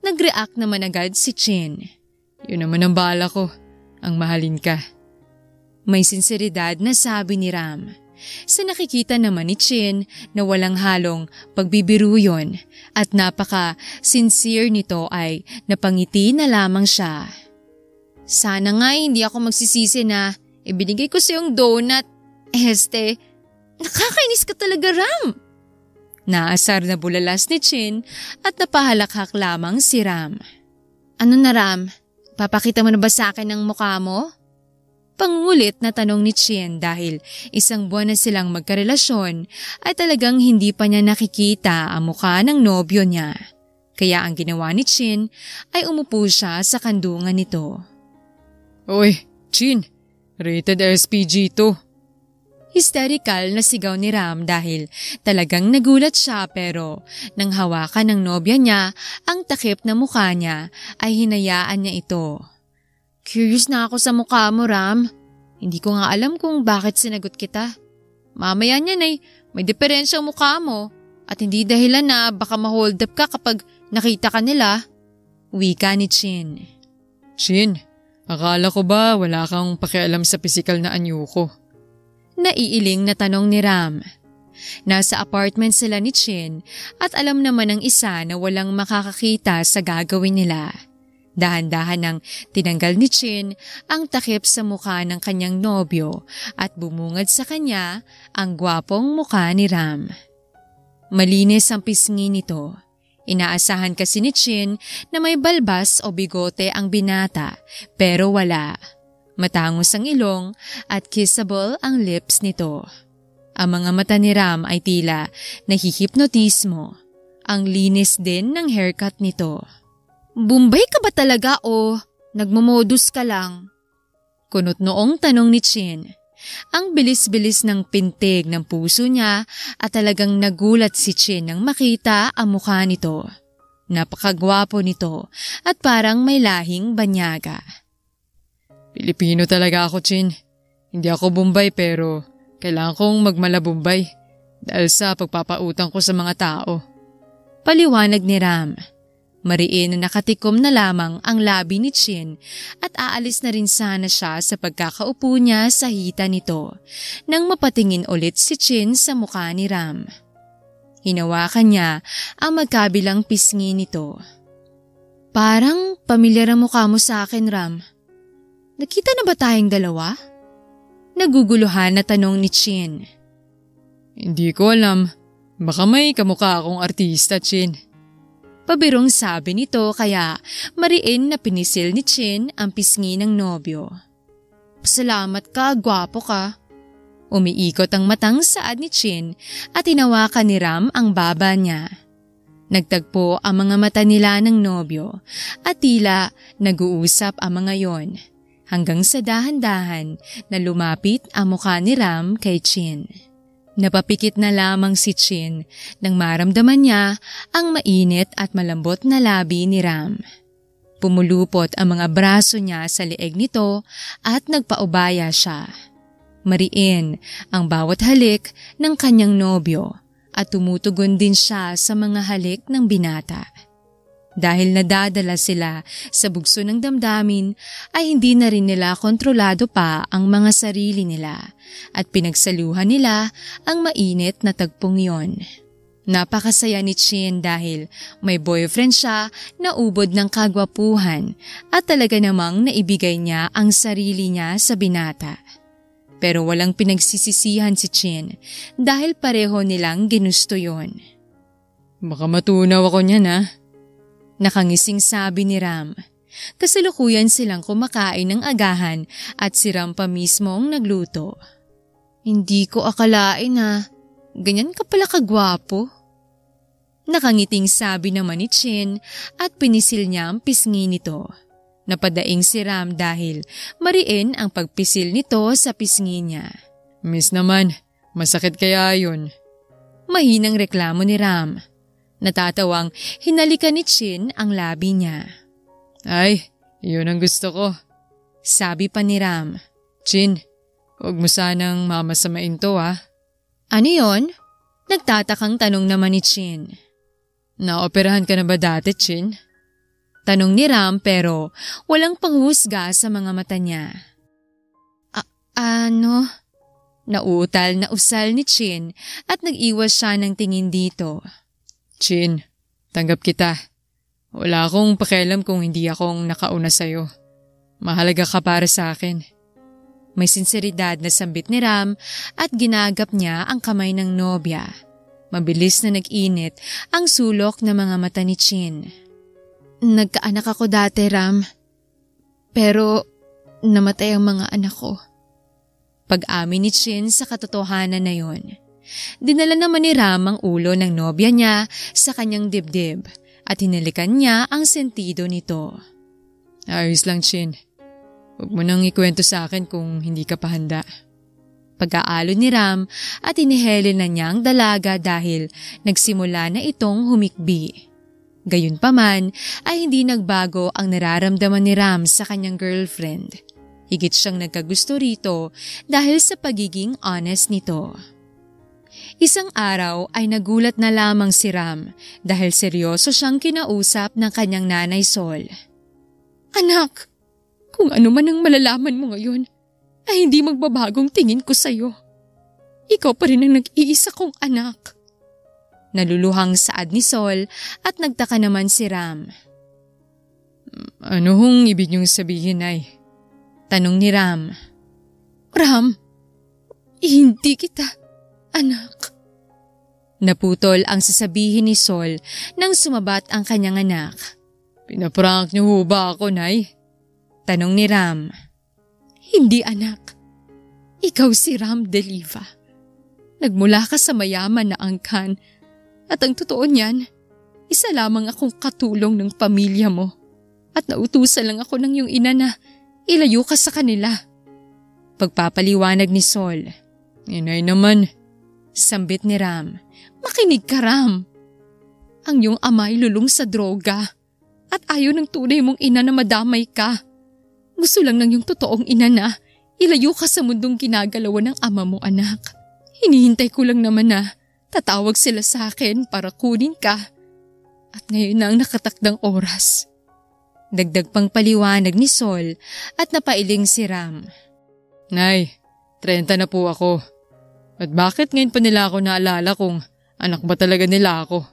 Nag-react naman agad si Chin. Yun naman ang bala ko, ang mahalin ka. May sinseridad na sabi ni Ram. Sa nakikita naman ni Chin na walang halong pagbibiro yun at napaka-sincere nito ay napangiti na lamang siya. Sana nga hindi ako magsisisi na ibinigay ko sa iyong donut. Nakakainis ka talaga, Ram. Naasar na bulalas ni Chin at napahalakhak lamang si Ram. Ano na, Ram? Papakita mo na ba sa akin ang mukha mo? Pangulit na tanong ni Chin dahil 1 buwan na silang magkarelasyon ay talagang hindi pa niya nakikita ang mukha ng nobyo niya. Kaya ang ginawa ni Chin ay umupo siya sa kandungan nito. Uy, Chin, rated SPG to. Hysterical na sigaw ni Ram dahil talagang nagulat siya pero nang hawakan ng nobya niya ang takip na mukha niya ay hinayaan niya ito. Curious na ako sa mukha mo, Ram. Hindi ko nga alam kung bakit sinagot kita. Mamaya niyan ay may diferensya ang mukha mo at hindi dahilan na baka ma-hold up ka kapag nakita ka nila. Wika ni Chin. Chin, akala ko ba wala kang pakialam sa pisikal na anyo ko? Naiiling na tanong ni Ram. Nasa apartment sila ni Chin at alam naman ng isa na walang makakakita sa gagawin nila. Dahan-dahan nang tinanggal ni Chin ang takip sa mukha ng kanyang nobyo at bumungad sa kanya ang gwapong mukha ni Ram. Malinis ang pisngi nito. Inaasahan kasi ni Chin na may balbas o bigote ang binata pero wala. Matangos ang ilong at kissable ang lips nito. Ang mga mata ni Ram ay tila nahihipnotismo. Ang linis din ng haircut nito. Bombay ka ba talaga o nagmamodus ka lang? Kunot noong tanong ni Chin. Ang bilis-bilis ng pintig ng puso niya at talagang nagulat si Chin nang makita ang mukha nito. Napakagwapo nito at parang may lahing banyaga. Pilipino talaga ako, Chin. Hindi ako Bombay pero kailangan kong magmala Bombay dahil sa pagpapautang ko sa mga tao. Paliwanag ni Ram. Mariin na nakatikom na lamang ang labi ni Chin at aalis na rin sana siya sa pagkakaupo niya sa hita nito nang mapatingin ulit si Chin sa mukha ni Ram. Hinawakan niya ang magkabilang pisngi nito. Parang pamilyar ang mukha mo sa akin, Ram. Nakita na ba tayong dalawa? Naguguluhan na tanong ni Chin. Hindi ko alam. Baka may kamukha akong artista, Chin. Pabirong sabi nito kaya mariin na pinisil ni Chin ang pisngi ng nobyo. Salamat ka, gwapo ka. Umiikot ang matang saad ni Chin at hinawakan ni Ram ang baba niya. Nagtagpo ang mga mata nila ng nobyo at tila nag-uusap ang mga yon hanggang sa dahan-dahan na lumapit ang mukha ni Ram kay Chin. Napapikit na lamang si Chin nang maramdaman niya ang mainit at malambot na labi ni Ram. Pumulupot ang mga braso niya sa leeg nito at nagpaubaya siya. Mariin ang bawat halik ng kanyang nobyo at tumutugon din siya sa mga halik ng binata. Dahil nadadala sila sa bugso ng damdamin ay hindi na rin nila kontrolado pa ang mga sarili nila at pinagsaluhan nila ang mainit na tagpong yon. Napakasaya ni Chin dahil may boyfriend siya na ubod ng kagwapuhan at talaga namang naibigay niya ang sarili niya sa binata. Pero walang pinagsisisihan si Chin dahil pareho nilang ginusto yon. Baka matunaw ako niyan ha. Nakangising sabi ni Ram. Kasalukuyan silang kumakain ng agahan at si Ram pa mismo ang nagluto. Hindi ko akalain na ganyan ka pala kagwapo. Nakangiting sabi naman ni Chin at pinisil niya ang pisngi nito. Napadaing si Ram dahil mariin ang pagpisil nito sa pisngi niya. Miss naman, masakit kaya yun? Mahinang reklamo ni Ram. Natatawang hinalikan ni Chin ang labi niya. Ay, yun ang gusto ko. Sabi pa ni Ram. Chin, huwag mo sanang mamasamain to ha. Ano yon? Nagtatakang tanong naman ni Chin. Naoperahan ka na ba dati, Chin? Tanong ni Ram pero walang panghusga sa mga mata niya. Ano? Nauutal na usal ni Chin at nag-iwas siya ng tingin dito. Chin, tanggap kita. Wala akong pakialam kung hindi akong nakauna sa'yo. Mahalaga ka para sa akin. May sinseridad na sambit ni Ram at ginagap niya ang kamay ng nobya. Mabilis na nag-init ang sulok ng mga mata ni Chin. Nagkaanak ako dati, Ram. Pero namatay ang mga anak ko. Pag-amin ni Chin sa katotohanan na yon. Dinala naman ni Ram ang ulo ng nobya niya sa kanyang dibdib at hinalikan niya ang sentido nito. Ayos lang, Chin. Huwag mo nang ikwento sa akin kung hindi ka pa handa. Pag-aalon ni Ram at inihele na niya ang dalaga dahil nagsimula na itong humikbi. Gayunpaman ay hindi nagbago ang nararamdaman ni Ram sa kanyang girlfriend. Higit siyang nagkagusto rito dahil sa pagiging honest nito. Isang araw ay nagulat na lamang si Ram dahil seryoso siyang kinausap ng kanyang nanay Sol. Anak, kung ano man ang malalaman mo ngayon, ay hindi magbabagong tingin ko sa'yo. Ikaw pa rin ang nag-iisa kong anak. Naluluhang saad ni Sol at nagtaka naman si Ram. Ano hong ibig niyong sabihin, Nay? Tanong ni Ram. Ram, hindi kita, anak. Naputol ang sasabihin ni Sol nang sumabat ang kanyang anak. Pinaprank niyo ho ba ako, Nay? Tanong ni Ram. Hindi, anak. Ikaw si Ram Deliva. Nagmula ka sa mayaman na angkan. At ang totoo niyan, isa lamang akong katulong ng pamilya mo. At nautusan lang ako ng iyong ina na ilayo ka sa kanila. Pagpapaliwanag ni Sol. Inay naman. Sambit ni Ram. Makinig ka, Ram. Ang iyong amay lulong sa droga. At ayaw ng tunay mong ina na madamay ka. Gusto lang ng iyong totoong ina na ilayo ka sa mundong ginagalawan ng ama mo, anak. Hinihintay ko lang naman na tatawag sila sa akin para kunin ka. At ngayon na ang nakatakdang oras. Dagdag pang paliwanag ni Sol at napailing si Ram. Nay, 30 na po ako. At bakit ngayon pa nila ako naalala kung anak ba talaga nila ako?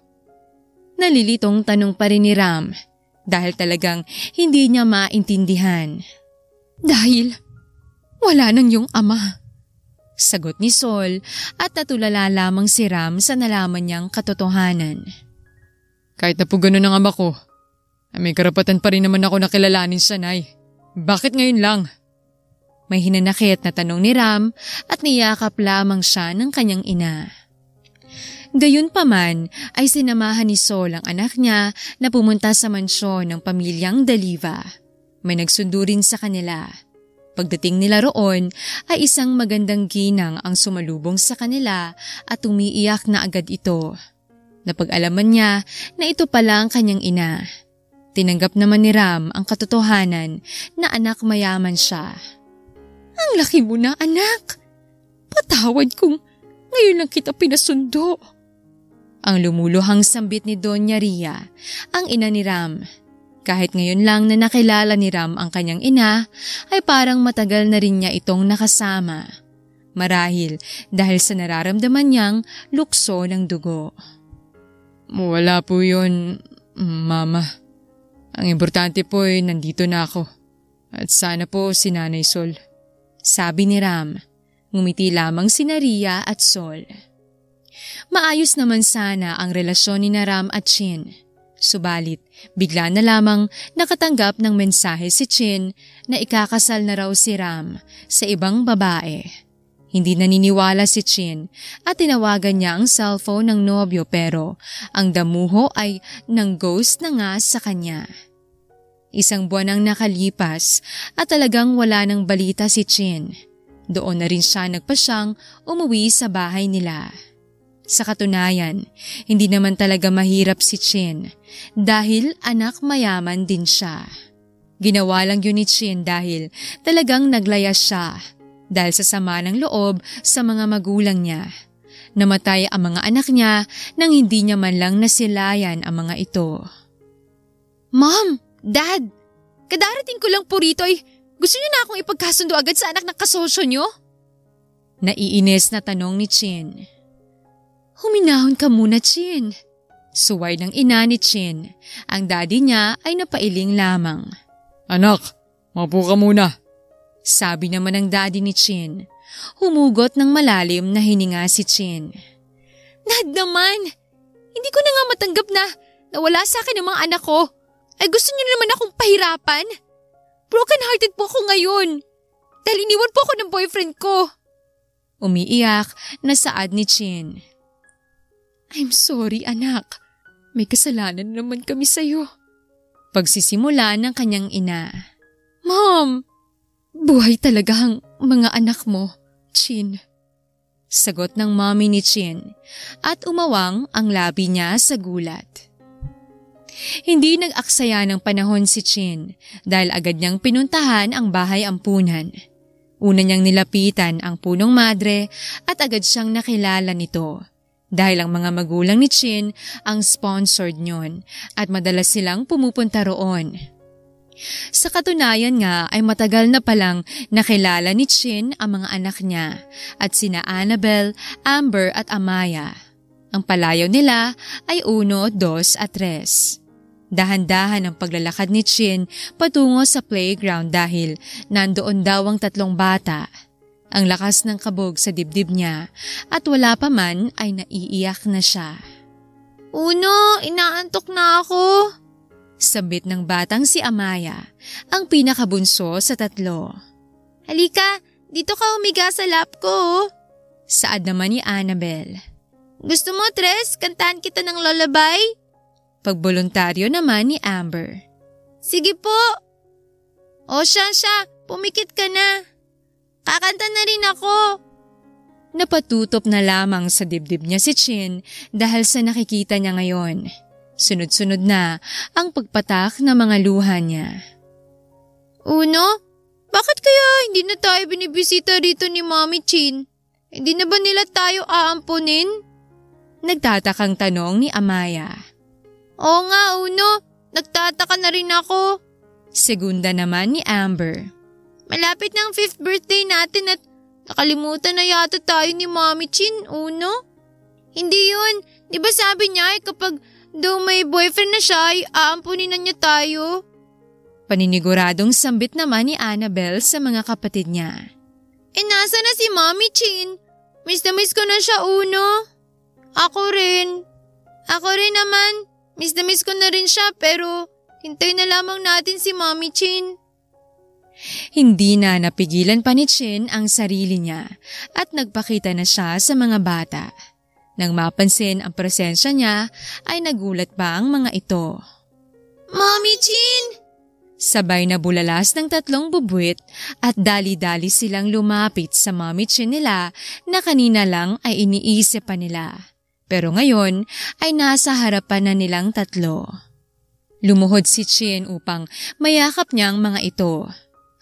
Nalilitong tanong pa rin ni Ram dahil talagang hindi niya maintindihan. Dahil wala nang yung ama. Sagot ni Sol at natulala lamang si Ram sa nalaman niyang katotohanan. Kahit na po ganun ang ama ko, may karapatan pa rin naman ako na kilalanin siya, Nay. Bakit ngayon lang? May hinanakit na tanong ni Ram at niyakap lamang siya ng kanyang ina. Gayunpaman ay sinamahan ni Sol ang anak niya na pumunta sa mansyon ng pamilyang Daliva. May nagsundo rin sa kanila. Pagdating nila roon ay isang magandang ginang ang sumalubong sa kanila at umiiyak na agad ito. Napag-alaman niya na ito pala ang kanyang ina. Tinanggap naman ni Ram ang katotohanan na anak mayaman siya. Ang laki mo na, anak! Patawad kung ngayon lang kita pinasundo. Ang lumuluhang sambit ni Doña Ria, ang ina ni Ram. Kahit ngayon lang na nakilala ni Ram ang kanyang ina, ay parang matagal na rin niya itong nakasama. Marahil dahil sa nararamdaman niyang lukso ng dugo. Wala po yun, Mama. Ang importante po ay nandito na ako. At sana po si Nanay Sol. Sabi ni Ram. Ngumiti lamang si Ria at Sol. Maayos naman sana ang relasyon ni Ram at Chin. Subalit, bigla na lamang nakatanggap ng mensahe si Chin na ikakasal na raw si Ram sa ibang babae. Hindi naniniwala si Chin at tinawagan niya ang cellphone ng nobyo pero ang damuho ay nang-ghost na nga sa kanya. Isang buwan ang nakalipas at talagang wala ng balita si Chin. Doon na rin siya nagpasyang umuwi sa bahay nila. Sa katunayan, hindi naman talaga mahirap si Chin dahil anak mayaman din siya. Ginawa lang yun ni Chin dahil talagang naglaya siya dahil sa sama ng loob sa mga magulang niya. Namatay ang mga anak niya nang hindi niya man lang nasilayan ang mga ito. Mom! Dad! Kadarating ko lang po rito ay gusto niyo na akong ipagkasundo agad sa anak ng kasosyo niyo? Naiinis na tanong ni Chin. Huminahon ka muna, Chin. Suway ng ina ni Chin. Ang daddy niya ay napailing lamang. Anak, maupo ka muna. Sabi naman ng daddy ni Chin. Humugot ng malalim na hininga si Chin. Dad naman! Hindi ko na nga matanggap na nawala sa akin ang mga anak ko. Ay gusto niyo naman akong pahirapan? Broken-hearted po ako ngayon. Dahil iniwan po ako ng boyfriend ko. Umiiyak na saad ni Chin. I'm sorry, anak. May kasalanan naman kami sa'yo. Pagsisimula ng kanyang ina. Mom! Buhay talaga ang mga anak mo, Chin. Sagot ng mommy ni Chin at umawang ang labi niya sa gulat. Hindi nag-aksaya ng panahon si Chin dahil agad niyang pinuntahan ang bahay ampunan. Una niyang nilapitan ang punong madre at agad siyang nakilala nito. Dahil ang mga magulang ni Chin ang sponsored niyon at madalas silang pumupunta roon. Sa katunayan nga ay matagal na palang nakilala ni Chin ang mga anak niya at sina Annabel, Amber at Amaya. Ang palayaw nila ay 1, 2 at 3. Dahan-dahan ang paglalakad ni Chin patungo sa playground dahil nandoon daw ang 3 bata. Ang lakas ng kabog sa dibdib niya at wala pa man ay naiiyak na siya. Uno, inaantok na ako. Sabit ng batang si Amaya, ang pinakabunso sa 3. Halika, dito ka humiga sa lap ko. Saad naman ni Annabel. Gusto mo, Tres, kantahan kita ng lullaby? Pagboluntaryo naman ni Amber. Sige po. O siya, pumikit ka na. Kakanta na rin ako. Napatutop na lamang sa dibdib niya si Chin dahil sa nakikita niya ngayon. Sunod-sunod na ang pagpatak ng mga luha niya. Uno, bakit kaya hindi na tayo binibisita dito ni Mommy Chin? Hindi na ba nila tayo aampunin? Nagtatakang tanong ni Amaya. Oo nga, Uno. Nagtataka na rin ako. Segunda naman ni Amber. Malapit na ang 5th birthday natin at nakalimutan na yata tayo ni Mommy Chin, Uno. Hindi yun. Di ba sabi niya kapag daw may boyfriend na siya ay aampunin na niya tayo? Paniniguradong sambit naman ni Annabel sa mga kapatid niya. Nasa na si Mommy Chin? Miss na miss ko na siya, Uno. Ako rin naman. Miss na miss ko na rin siya pero hintay na lamang natin si Mommy Chin. Hindi na napigilan pa ni Chin ang sarili niya at nagpakita na siya sa mga bata. Nang mapansin ang presensya niya ay nagulat pa ang mga ito. Mommy Chin! Sabay na bulalas ng 3 bubuwit at dali-dali silang lumapit sa Mommy Chin nila na kanina lang ay iniisip pa nila. Pero ngayon ay nasa harapan na nilang 3. Lumuhod si Chin upang mayakap niya ang mga ito.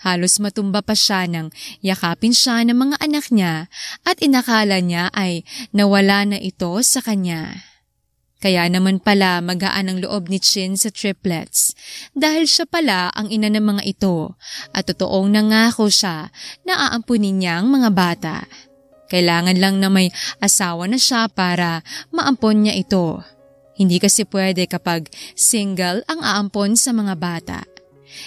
Halos matumba pa siya nang yakapin siya ng mga anak niya at inakala niya ay nawala na ito sa kanya. Kaya naman pala magaan ang loob ni Chin sa triplets dahil siya pala ang ina ng mga ito at totoong nangako siya na aampunin niya ang mga bata. Kailangan lang na may asawa na siya para maampon niya ito. Hindi kasi pwede kapag single ang aampon sa mga bata.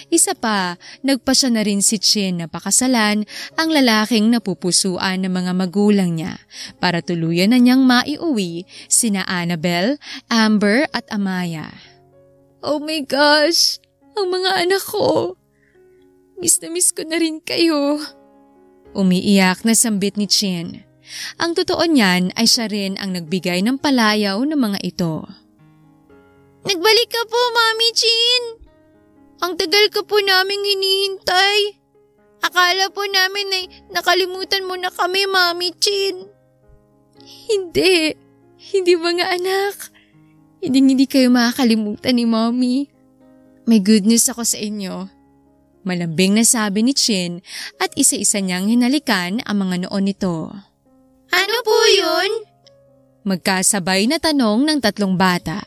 Isa pa, nagpasya na rin si Chin na pakasalan ang lalaking napupusuan ng mga magulang niya para tuluyan na niyang maiuwi sina Annabel, Amber at Amaya. Oh my gosh! Ang mga anak ko! Miss na miss ko na rin kayo. Umiiyak na sambit ni Chin. Ang totoo niyan ay siya rin ang nagbigay ng palayaw ng mga ito. Nagbalik ka po, Mami Chin! Ang tagal ka po naming hinihintay. Akala po namin ay nakalimutan mo na kami, Mami Chin. Hindi mga anak. Hindi kayo makakalimutan ni Mommy. May good news ako sa inyo. Malambing na sabi ni Chin at isa-isa niyang hinalikan ang mga noon nito. Ano po yun? Magkasabay na tanong ng 3 bata.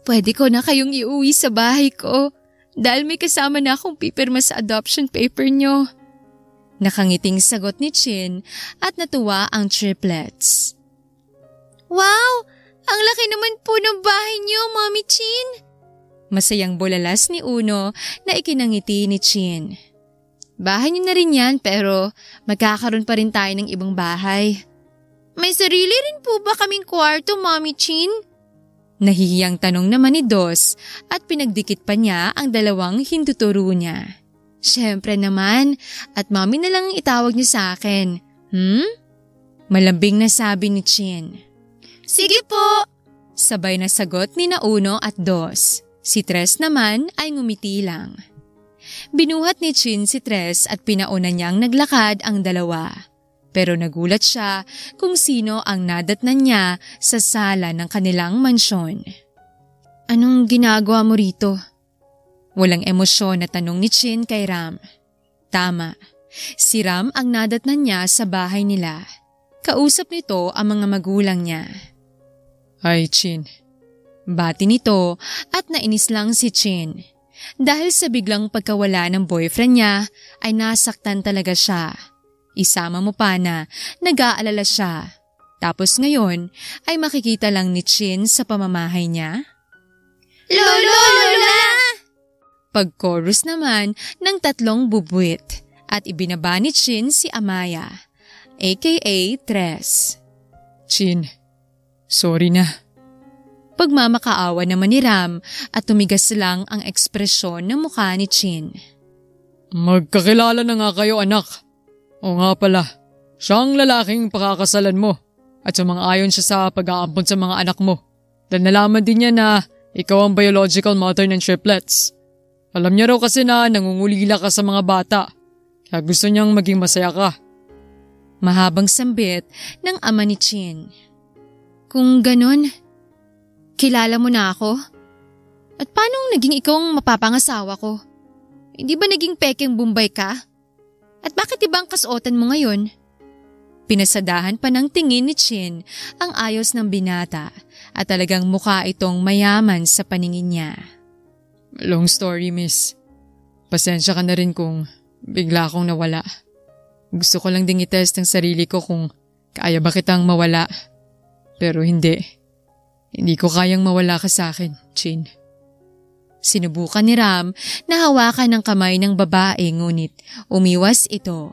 Pwede ko na kayong iuwi sa bahay ko. Dahil may kasama na akong pipirma sa adoption paper nyo. Nakangiting sagot ni Chin at natuwa ang triplets. Wow! Ang laki naman po ng bahay nyo, Mommy Chin! Masayang bulalas ni Uno na ikinangiti ni Chin. Bahay niyo na rin yan pero magkakaroon pa rin tayo ng ibang bahay. May sarili rin po ba kaming kwarto, Mommy Chin? Nahihiyang tanong naman ni Dos at pinagdikit pa niya ang 2 hinduturo niya. Siyempre naman at Mommy na lang ang itawag niyo sa akin. Malambing na sabi ni Chin. Sige po! Sabay na sagot ni Uno at Dos. Si Tres naman ay ngumiti lang. Binuhat ni Chin si Tres at pinauna niyang naglakad ang 2. Pero nagulat siya kung sino ang nadatnan niya sa sala ng kanilang mansyon. Anong ginagawa mo rito? Walang emosyon na tanong ni Chin kay Ram. Tama, si Ram ang nadatnan niya sa bahay nila. Kausap nito ang mga magulang niya. Ay, Chin. Bati nito at nainis lang si Chin. Dahil sa biglang pagkawala ng boyfriend niya ay nasaktan talaga siya. Isama mo pa na nag-aalala siya. Tapos ngayon ay makikita lang ni Chin sa pamamahay niya. Lolo! Lola! Pag-chorus naman ng 3 bubuwit at ibinaba ni Chin si Amaya, aka Tres. Chin, sorry na. Pagmamakaawa naman ni Ram at tumigas lang ang ekspresyon ng mukha ni Chin. Magkakilala na nga kayo, anak. O nga pala, siya ang lalaking pakakasalan mo at sumang-ayon siya sa pag-aampon sa mga anak mo. Dahil nalaman din niya na ikaw ang biological mother ng triplets. Alam niya raw kasi na nangungulila ka sa mga bata, kaya gusto niyang maging masaya ka. Mahabang sambit ng ama ni Chin. Kung ganon, kilala mo na ako? At paano naging ikaw ang mapapangasawa ko? Hindi ba naging pekeng Bombay ka? At bakit ibang kasuotan mo ngayon? Pinasadahan pa ng tingin ni Chin ang ayos ng binata at talagang mukha itong mayaman sa paningin niya. Long story, miss. Pasensya ka na rin kung bigla akong nawala. Gusto ko lang ding itest ang sarili ko kung kaya ba kitang mawala. Pero hindi. Hindi ko kayang mawala ka sa akin, Chin. Sinubukan ni Ram na hawakan ng kamay ng babae ngunit umiwas ito.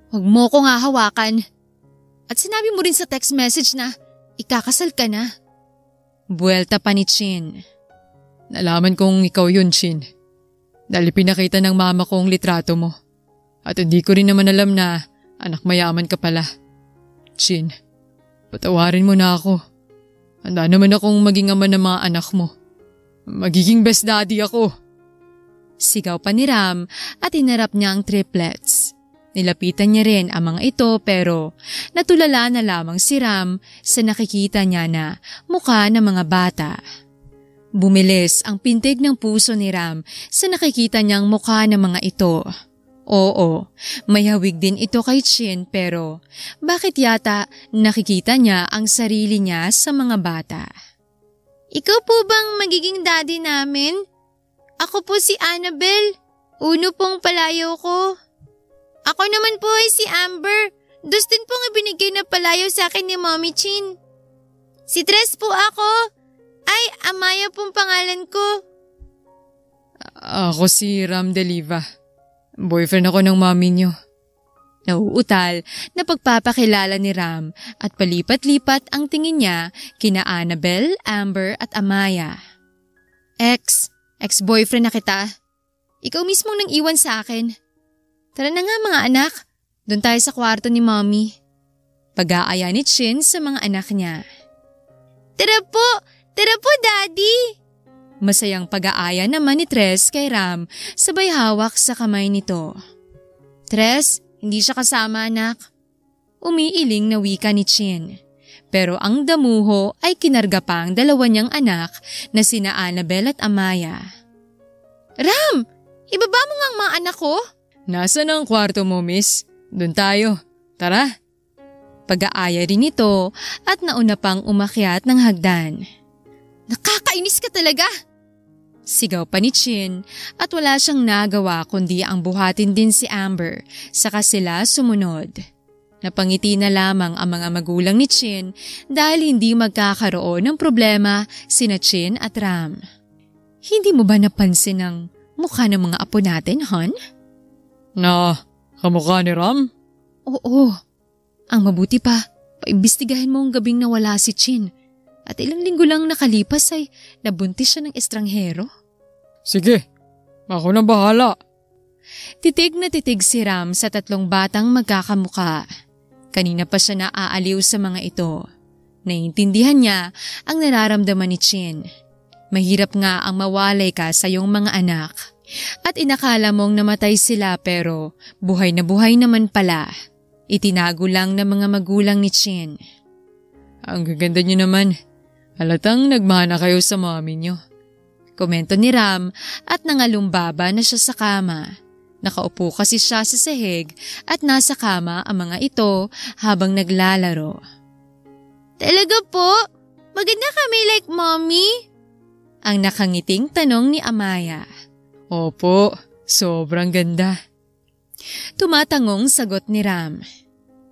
Huwag mo ko nga hawakan. At sinabi mo rin sa text message na ikakasal ka na. Buwelta pa ni Chin. Nalaman kong ikaw yun, Chin. Dahil pinakita ng mama ko ang litrato mo. At hindi ko rin naman alam na anak mayaman ka pala. Chin, Patawarin mo na ako. Handa naman akong maging ama ng mga anak mo. Magiging best daddy ako. Sigaw pa ni Ram at inarap niya ang triplets. Nilapitan niya rin ang mga ito pero natulala na lamang si Ram sa nakikita niya na mukha ng mga bata. Bumilis ang pintig ng puso ni Ram sa nakikita niyang mukha ng mga ito. Oo, may hawig din ito kay Chin pero bakit yata nakikita niya ang sarili niya sa mga bata? Ikaw po bang magiging daddy namin? Ako po si Annabelle. Uno pong palayo ko. Ako naman po ay si Amber. Dustin pong ibinigay na palayo sa akin ni Mommy Chin. Si Tres po ako. Ay, Amaya pong pangalan ko. Ako si Ram Deliva. Boyfriend ako ng mami niyo. Nauutal na pagpapakilala ni Ram at palipat-lipat ang tingin niya kina Annabelle, Amber at Amaya. Ex-boyfriend na kita. Ikaw mismong nang iwan sa akin. Tara na nga mga anak, doon tayo sa kwarto ni Mommy. Pag-aaya ni Chin sa mga anak niya. Tara po Daddy. Masayang pag-aaya naman ni Tres kay Ram sabay hawak sa kamay nito. Tres, hindi siya kasama anak. Umiiling na wika ni Chin. Pero ang damuho ay kinarga pa ang dalawa niyang anak na sina Annabelle at Amaya. Ram, ibaba mo nga ang mga anak ko. Nasaan ang kwarto mo, miss? Doon tayo. Tara. Pag-aaya rin ito at nauna pang umakyat ng hagdan. Nakakainis ka talaga! Sigaw pa ni Chin at wala siyang nagawa kundi ang buhatin din si Amber saka sila sumunod. Napangiti na lamang ang mga magulang ni Chin dahil hindi magkakaroon ng problema sina Chin at Ram. Hindi mo ba napansin ang mukha ng mga apo natin, hon? Na, kamukha ni Ram? Oo. Ang mabuti pa, paimbestigahin mo ang gabing nawala si Chin. At ilang linggo lang nakalipas ay nabuntis siya ng estranghero. Sige, ako nang bahala. Titig na titig si Ram sa tatlong batang magkakamuka. Kanina pa siya naaaliw sa mga ito. Naiintindihan niya ang nararamdaman ni Chin. Mahirap nga ang mawalay ka sa iyong mga anak. At inakala mong namatay sila pero buhay na buhay naman pala. Itinago lang ng mga magulang ni Chin. Ang gaganda niyo naman. Halatang nagmana kayo sa mami niyo. Komento ni Ram at nangalumbaba na siya sa kama. Nakaupo kasi siya sa sahig at nasa kama ang mga ito habang naglalaro. Talaga po? Maganda kami like mommy? Ang nakangiting tanong ni Amaya. Opo, sobrang ganda. Tumatangong sagot ni Ram.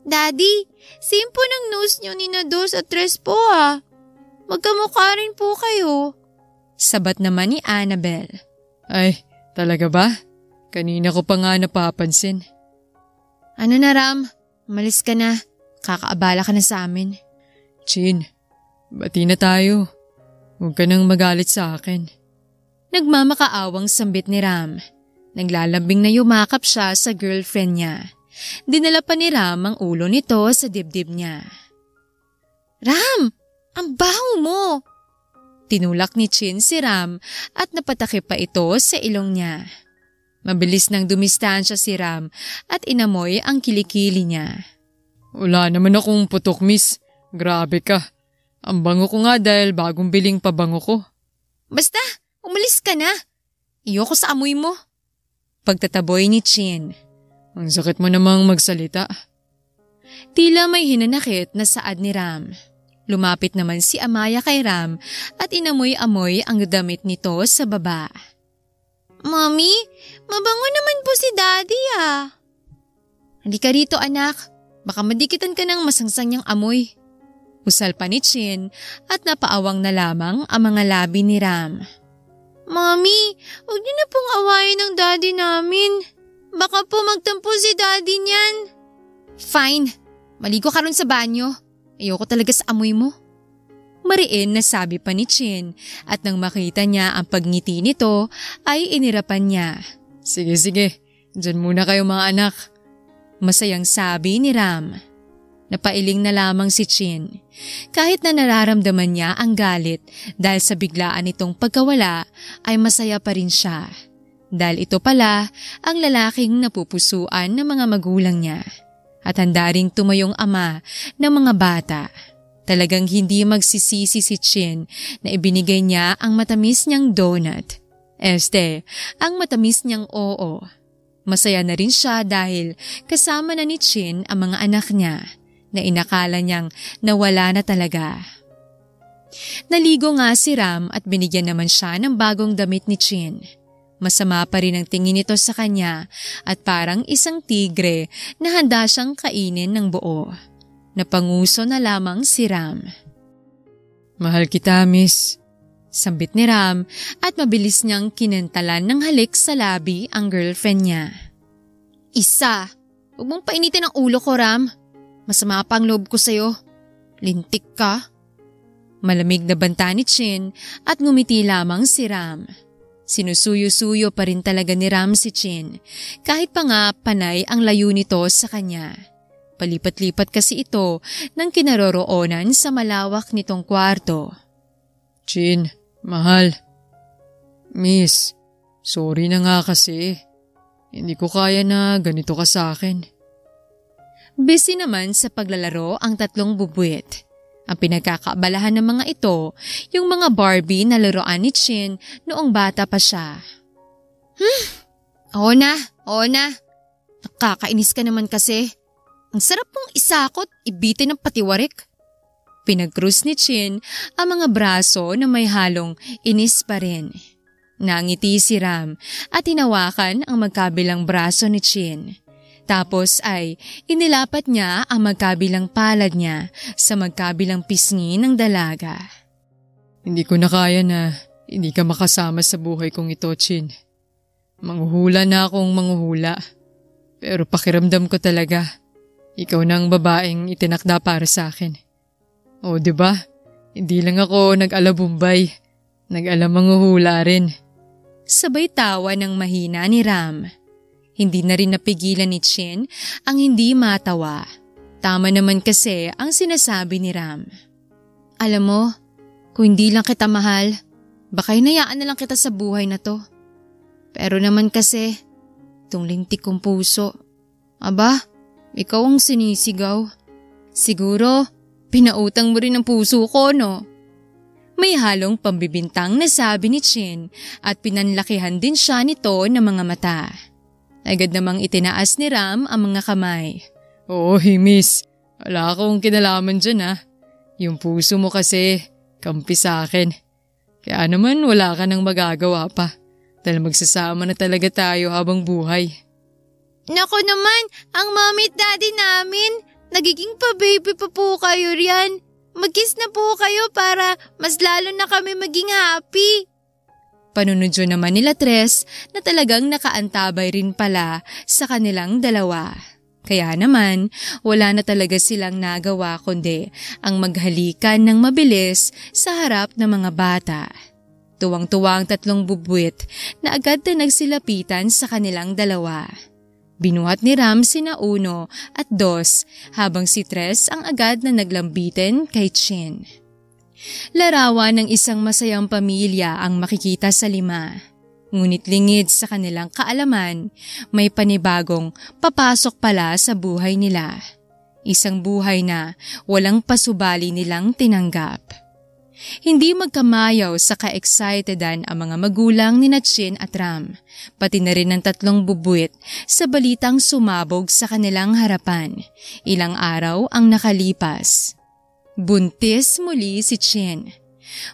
Daddy, same po ng nose niyo ni Nados at Tres po ah. Magkamukha rin po kayo. Sabat naman ni Annabelle. Ay, talaga ba? Kanina ko pa nga napapansin. Ano na Ram? Umalis ka na. Kakaabala ka na sa amin. Chin, bati na tayo. Huwag ka nang magalit sa akin. Nagmamakaawang sambit ni Ram. Naglalambing na yumakap siya sa girlfriend niya. Dinala pa ni Ram ang ulo nito sa dibdib niya. Ram! Ang baho mo! Tinulak ni Chin si Ram at napatakip pa ito sa ilong niya. Mabilis nang dumistansya si Ram at inamoy ang kilikili niya. Wala naman akong putok, miss. Grabe ka. Ang bango ko nga dahil bagong biling pabango ko. Basta, umalis ka na. Iyoko sa amoy mo. Pagtataboy ni Chin. Ang sakit mo namang magsalita. Tila may hinanakit na saad ni Ram. Lumapit naman si Amaya kay Ram at inamoy-amoy ang damit nito sa baba. Mommy, mabango naman po si Daddy ah. Halika rito anak, baka madikitan ka ng masangsang niyang amoy. Usal pa ni Chin at napaawang na lamang ang mga labi ni Ram. Mommy, huwag niyo na pong awayin ng Daddy namin. Baka po magtampo si Daddy niyan. Fine, maligo ka ron sa banyo. Ayoko talaga sa amoy mo. Mariin na sabi pa ni Chin at nang makita niya ang pagngiti nito ay inirapan niya. Sige, dyan muna kayo mga anak. Masayang sabi ni Ram. Napailing na lamang si Chin. Kahit na nararamdaman niya ang galit dahil sa biglaan nitong pagkawala, ay masaya pa rin siya. Dahil ito pala ang lalaking napupusuan ng mga magulang niya. At handa ring tumayong ama ng mga bata. Talagang hindi magsisisi si Chin na ibinigay niya ang matamis niyang donut. Ang matamis niyang oo. Masaya na rin siya dahil kasama na ni Chin ang mga anak niya na inakala niyang nawala na talaga. Naligo nga si Ram at binigyan naman siya ng bagong damit ni Chin. Masama pa rin ang tingin nito sa kanya at parang isang tigre na handa siyang kainin ng buo. Napanguso na lamang si Ram. Mahal kita, miss. Sambit ni Ram at mabilis niyang kinantalan ng halik sa labi ang girlfriend niya. Isa, huwag mong painitin ang ulo ko, Ram. Masama pa ang loob ko sa'yo. Lintik ka. Malamig na banta ni Chin at ngumiti lamang si Ram. Sinusuyo-suyo pa rin talaga ni Ram si Chin, kahit pa nga panay ang layo nito sa kanya. Palipat-lipat kasi ito ng kinaroroonan sa malawak nitong kwarto. Chin, mahal. Miss, sorry na nga kasi. Hindi ko kaya na ganito ka sa akin. Busy naman sa paglalaro ang tatlong bubuwit. Ang pinagkakaabalahan ng mga ito, yung mga Barbie na laruan ni Chin noong bata pa siya. Oo na. Nakakainis ka naman kasi. Ang sarap mong isakot, ibitin ng patiwarik. Pinag-cruise ni Chin ang mga braso na may halong inis pa rin. Nangiti si Ram at hinawakan ang magkabilang braso ni Chin. Tapos ay inilapat niya ang magkabilang palad niya sa magkabilang pisngi ng dalaga. Hindi ko na kaya na hindi ka makasama sa buhay kong ito, Chin. Manghuhula na akong manghuhula. Pero pakiramdam ko talaga, ikaw na ang babaeng itinakda para sa akin. O, diba? Hindi lang ako nag-alabumbay. Nag-alam manghuhula rin. Sabay tawa ng mahina ni Ram. Hindi na rin napigilan ni Chin ang hindi matawa. Tama naman kasi ang sinasabi ni Ram. Alam mo, kung hindi lang kita mahal, baka hinayaan na lang kita sa buhay na to. Pero naman kasi, itong lintik kong puso. Aba, ikaw ang sinisigaw. Siguro, pinautang mo rin ang puso ko, no? May halong pambibintang na sabi ni Chin at pinanlakihan din siya nito ng mga mata. Agad namang itinaas ni Ram ang mga kamay. Oo, miss. Wala akong kinalaman dyan, Yung puso mo kasi, kampi sa akin. Kaya naman wala ka nang magagawa pa. Dahil magsasama na talaga tayo habang buhay. Nako naman, ang mommy at daddy namin. Nagiging pa-baby pa po kayo riyan. Mag-kiss na po kayo para mas lalo na kami maging happy. Panunodyo naman nila Tres na talagang nakaantabay rin pala sa kanilang dalawa. Kaya naman, wala na talaga silang nagawa kundi ang maghalikan ng mabilis sa harap ng mga bata. Tuwang-tuwa ang tatlong bubuwit na agad na nagsilapitan sa kanilang dalawa. Binuhat ni Ram sina 1 at 2 habang si Tres ang agad na naglambitin kay Chin. Larawan ng isang masayang pamilya ang makikita sa 5. Ngunit lingid sa kanilang kaalaman, may panibagong papasok pala sa buhay nila. Isang buhay na walang pasubali nilang tinanggap. Hindi magkamayaw sa ka-excitedan ang mga magulang ni Chin at Ram, pati na rin ang tatlong bubuwit sa balitang sumabog sa kanilang harapan. Ilang araw ang nakalipas. Buntis muli si Chin.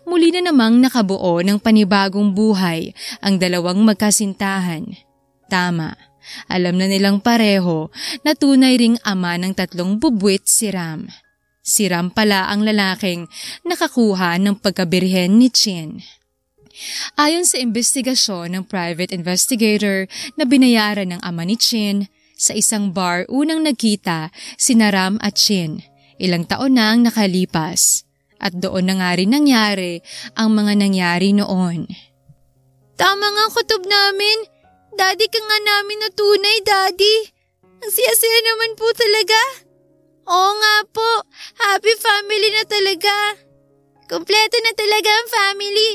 Muli na namang nakabuo ng panibagong buhay ang dalawang magkasintahan. Tama, alam na nilang pareho na tunay ring ama ng tatlong bubuwit si Ram. Si Ram pala ang lalaking nakakuha ng pagkabirhen ni Chin. Ayon sa investigasyon ng private investigator na binayaran ng ama ni Chin, sa isang bar unang nagkita sina Ram at Chin. Ilang taon na ang nakalipas at doon na nga rin nangyari ang mga nangyari noon. Tama nga kutob namin. Daddy ka nga namin na tunay, Daddy. Ang siya-siya naman po talaga. Oo nga po, happy family na talaga. Kompleto na talaga ang family.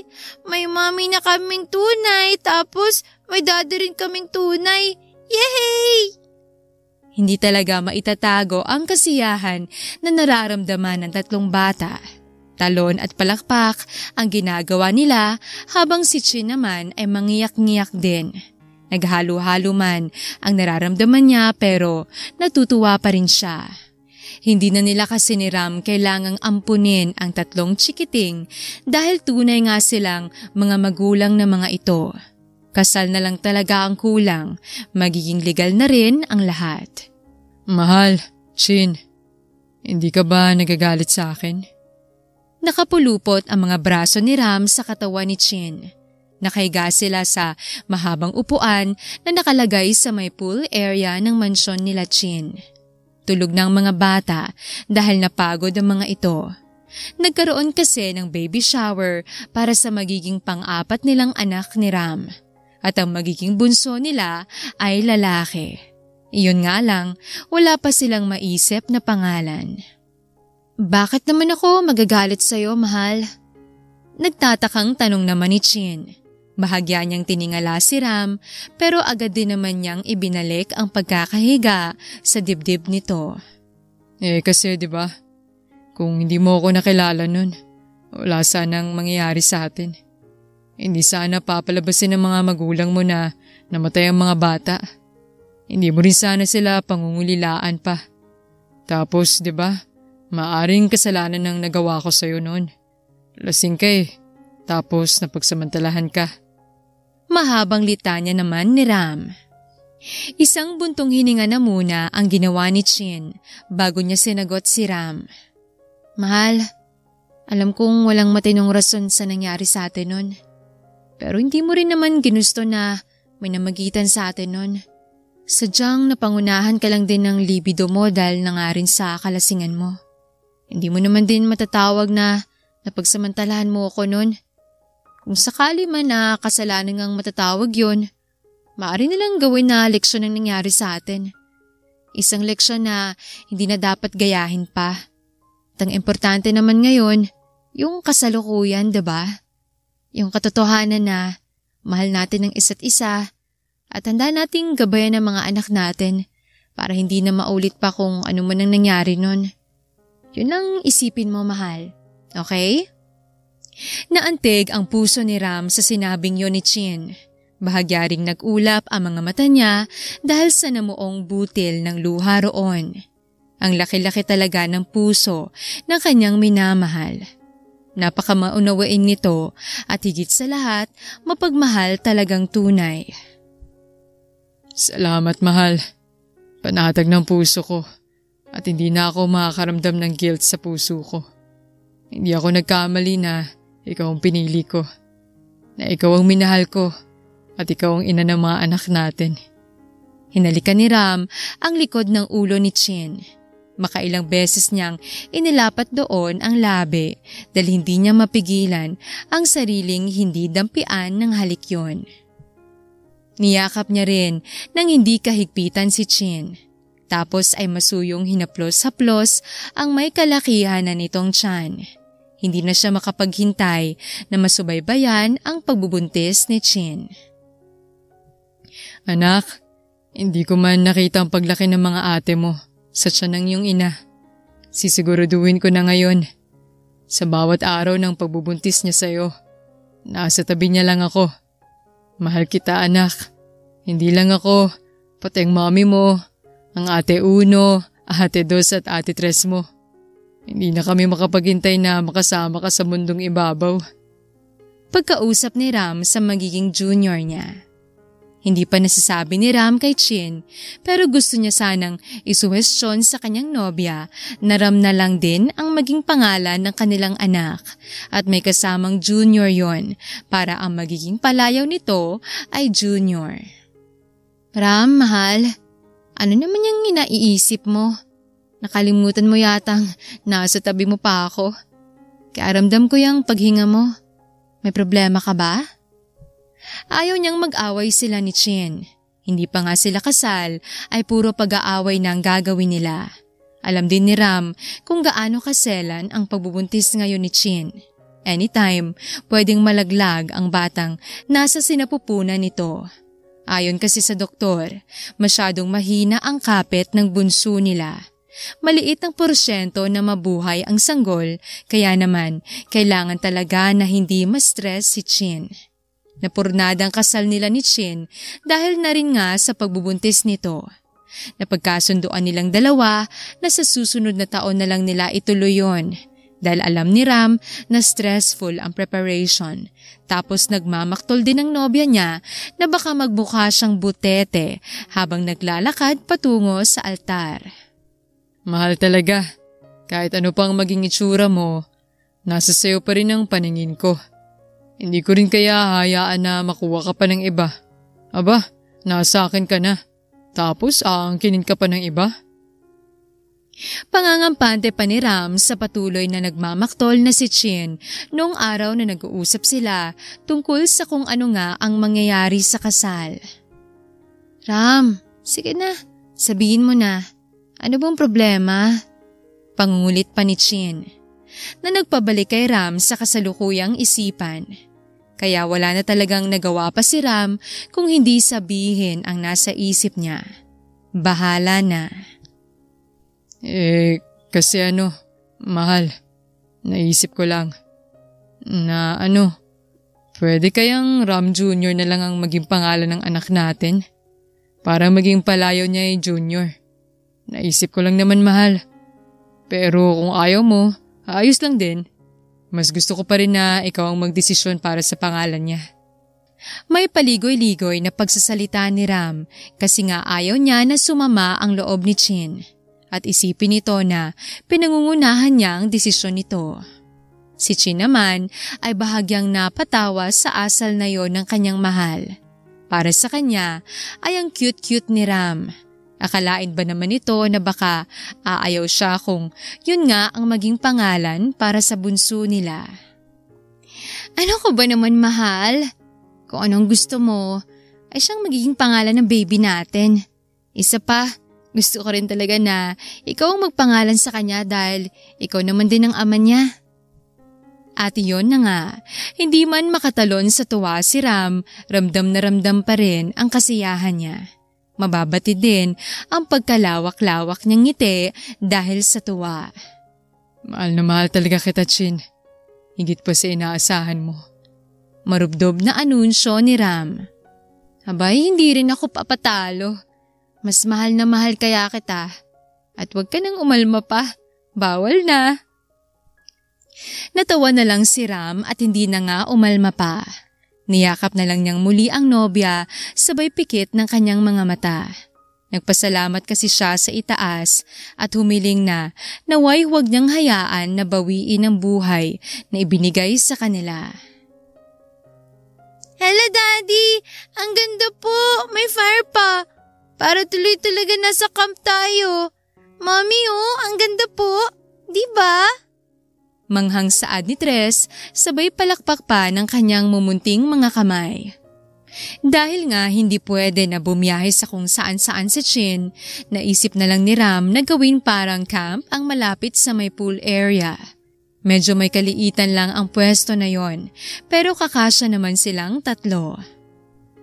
May mommy na kaming tunay, tapos may daddy rin kaming tunay. Yay! Hindi talaga maitatago ang kasiyahan na nararamdaman ng tatlong bata. Talon at palakpak ang ginagawa nila habang si Chin naman ay mangiyak-ngiyak din. Naghalo-halo man ang nararamdaman niya pero natutuwa pa rin siya. Hindi na nila kasi ni Ram kailangang ampunin ang tatlong chikiting dahil tunay nga silang mga magulang na mga ito. Kasal na lang talaga ang kulang, magiging legal na rin ang lahat. Mahal, Chin, hindi ka ba nagagalit sa akin? Nakapulupot ang mga braso ni Ram sa katawan ni Chin. Nakahiga sila sa mahabang upuan na nakalagay sa may pool area ng mansyon nila Chin. Tulog ng mga bata dahil napagod ang mga ito. Nagkaroon kasi ng baby shower para sa magiging pang-apat nilang anak ni Ram. At ang magiging bunso nila ay lalaki. Iyon nga lang, wala pa silang maisip na pangalan. Bakit naman ako magagalit sa'yo, mahal? Nagtatakang tanong naman ni Chin. Bahagya niyang tiningala si Ram pero agad din naman niyang ibinalik ang pagkakahiga sa dibdib nito. Kasi 'di ba? Kung hindi mo ako nakilala nun, wala sanang mangyayari sa atin. Hindi sana papalabasin ng mga magulang mo na namatay ang mga bata. Hindi mo rin sana sila pangungulilaan pa. Tapos 'di ba? Maaring kasalanan ng nagawa ko sa'yo noon. Lasing ka tapos napagsamantalahan ka. Mahabang litanya naman ni Ram. Isang buntong hininga na muna ang ginawa ni Chin bago niya sinagot si Ram. Mahal, alam kong walang matinong rason sa nangyari sa atin nun. Pero hindi mo rin naman ginusto na may namagitan sa atin nun. Sadyang napangunahan ka lang din ng libido mo dahil na nga rin sa kalasingan mo. Hindi mo naman din matatawag na napagsamantalahan mo ako nun. Kung sakali man na kasalanan ngang matatawag yun, maaari nilang gawin na leksyon ang nangyari sa atin. Isang leksyon na hindi na dapat gayahin pa. At ang importante naman ngayon, yung kasalukuyan, diba? Yung katotohanan na mahal natin ang isa't isa at handa nating gabayan ang mga anak natin para hindi na maulit pa kung ano man ang nangyari nun. Yun ang isipin mo, mahal. Okay? Naantig ang puso ni Ram sa sinabing yun ni Chin. Bahagya ring nag-ulap ang mga mata niya dahil sa namuong butil ng luha roon. Ang laki-laki talaga ng puso ng kanyang minamahal. Napakamaunawain nito at higit sa lahat, mapagmahal talagang tunay. Salamat, mahal. Panatag ng puso ko. At hindi na ako makakaramdam ng guilt sa puso ko. Hindi ako nagkamali na ikaw ang pinili ko. Na ikaw ang minahal ko at ikaw ang ina ng mga anak natin. Hinalikan ni Ram ang likod ng ulo ni Chin. Makailang beses niyang inilapat doon ang labi dahil hindi niya mapigilan ang sariling hindi dampian ng halik yun. Niyakap niya rin nang hindi kahigpitan si Chin. Tapos ay masuyong hinaplos-haplos ang may kalakihan na nitong tiyan. Hindi na siya makapaghintay na masubaybayan ang pagbubuntis ni Chin. Anak, hindi ko man nakita ang paglaki ng mga ate mo sa tiyan ng iyong ina. Sisiguraduhin ko na ngayon. Sa bawat araw ng pagbubuntis niya sa'yo, nasa tabi niya lang ako. Mahal kita, anak. Hindi lang ako, pati ang mami mo, ang ate Uno, ate Dos at ate Tres mo. Hindi na kami makapaghintay na makasama ka sa mundong ibabaw. Pagkausap ni Ram sa magiging junior niya. Hindi pa nasasabi ni Ram kay Chin pero gusto niya sanang isuwestiyon sa kanyang nobya na Ram na lang din ang maging pangalan ng kanilang anak at may kasamang junior yon para ang magiging palayaw nito ay junior. Ram, mahal, ano naman yung inaiisip mo? Nakalimutan mo yatang nasa tabi mo pa ako. Kaya ramdam ko yung paghinga mo. May problema ka ba? Ayaw niyang mag-away sila ni Chin. Hindi pa nga sila kasal ay puro pag-aaway na ang gagawin nila. Alam din ni Ram kung gaano kaselan ang pagbubuntis ngayon ni Chin. Anytime, pwedeng malaglag ang batang nasa sinapupunan nito. Ayon kasi sa doktor, masyadong mahina ang kapit ng bunso nila. Maliit ang porsyento na mabuhay ang sanggol, kaya naman kailangan talaga na hindi ma-stress si Chin. Napurnadang kasal nila ni Chin dahil na rin nga sa pagbubuntis nito. Napagkasunduan nilang dalawa na sa susunod na taon na lang nila ituloy yon. Dahil alam ni Ram na stressful ang preparation. Tapos nagmamaktol din ang nobya niya na baka magbuka siyang butete habang naglalakad patungo sa altar. Mahal talaga. Kahit ano pang maging itsura mo, nasa sayo pa rin ang paningin ko. Hindi ko rin kaya hayaan na makuha ka pa ng iba. Aba, nasa akin ka na. Tapos aangkinin ka pa ng iba? Pangangampante pa ni Ram sa patuloy na nagmamaktol na si Chin noong araw na nag-uusap sila tungkol sa kung ano nga ang mangyayari sa kasal. Ram, sige na, sabihin mo na. Ano bang problema? Pangungulit pa ni Chin na nagpabalik kay Ram sa kasalukuyang isipan. Kaya wala na talagang nagawa pa si Ram kung hindi sabihin ang nasa isip niya. Bahala na. Kasi mahal, naisip ko lang na pwede kayang Ram Jr. na lang ang maging pangalan ng anak natin para maging palayaw niya ay Junior. Naisip ko lang naman, mahal. Pero kung ayaw mo, ayos lang din. Mas gusto ko pa rin na ikaw ang magdesisyon para sa pangalan niya. May paligoy-ligoy na pagsasalita ni Ram kasi nga ayaw niya na sumama ang loob ni Chin. At isipin nito na pinangungunahan niya ang desisyon nito. Si Chin naman ay bahagyang napatawa sa asal na yon ng kanyang mahal. Para sa kanya ay ang cute-cute ni Ram. Akalain ba naman ito na baka aayaw siya kung yun nga ang maging pangalan para sa bunso nila? Ano ko ba naman, mahal? Kung anong gusto mo ay siyang magiging pangalan ng baby natin. Isa pa, gusto ko rin talaga na ikaw ang magpangalan sa kanya dahil ikaw naman din ang ama niya. At yun na nga, hindi man makatalon sa tuwa si Ram, ramdam na ramdam pa rin ang kasiyahan niya. Mababati din ang pagkalawak-lawak niyang ngiti dahil sa tuwa. Mahal na mahal talaga kita, Chin. Higit pa sa inaasahan mo. Marubdob na anunsyo ni Ram. Abay, hindi rin ako papatalo. Mas mahal na mahal kaya kita. At huwag ka nang umalma pa. Bawal na. Natawa na lang si Ram at hindi na nga umalma pa. Niyakap na lang niyang muli ang nobya sabay pikit ng kanyang mga mata. Nagpasalamat kasi siya sa itaas at humiling na naway huwag niyang hayaan na bawiin ang buhay na ibinigay sa kanila. Hello, Daddy! Ang ganda po! May fire pa! Para tuloy talaga nasa camp tayo. Mommy, ang ganda po! Di ba? Manghang saad ni Tres, sabay palakpak pa ng kanyang mumunting mga kamay. Dahil nga hindi pwede na bumiyahe sa kung saan-saan si Chin, naisip na lang ni Ram na gawin parang camp ang malapit sa may pool area. Medyo may kaliitan lang ang pwesto na yon, pero kakasya naman silang 3.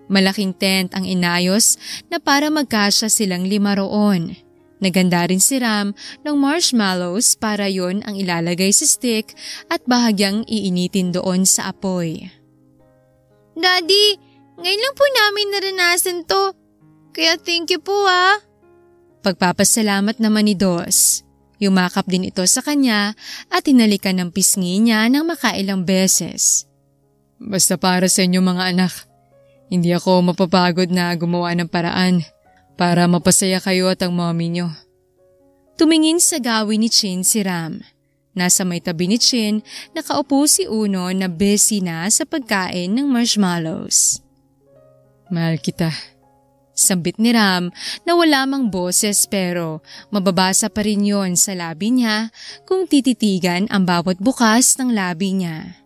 Malaking tent ang inayos na para magkasya silang 5 roon. Naganda rin si Ram ng marshmallows para yon ang ilalagay sa stick at bahagyang iinitin doon sa apoy. Daddy, ngayon lang po namin naranasan to. Kaya thank you po ha. Pagpapasalamat naman ni Dos. Yumakap din ito sa kanya at hinalikan ng pisngi niya ng makailang beses. Basta para sa inyo mga anak, hindi ako mapapagod na gumawa ng paraan para mapasaya kayo at ang mommy nyo. Tumingin sa gawin ni Chin si Ram. Nasa may tabi ni Chin, nakaupo si Uno na busy na sa pagkain ng marshmallows. Mahal kita. Sambit ni Ram na wala mang boses pero mababasa pa rin yon sa labi niya kung tititigan ang bawat bukas ng labi niya.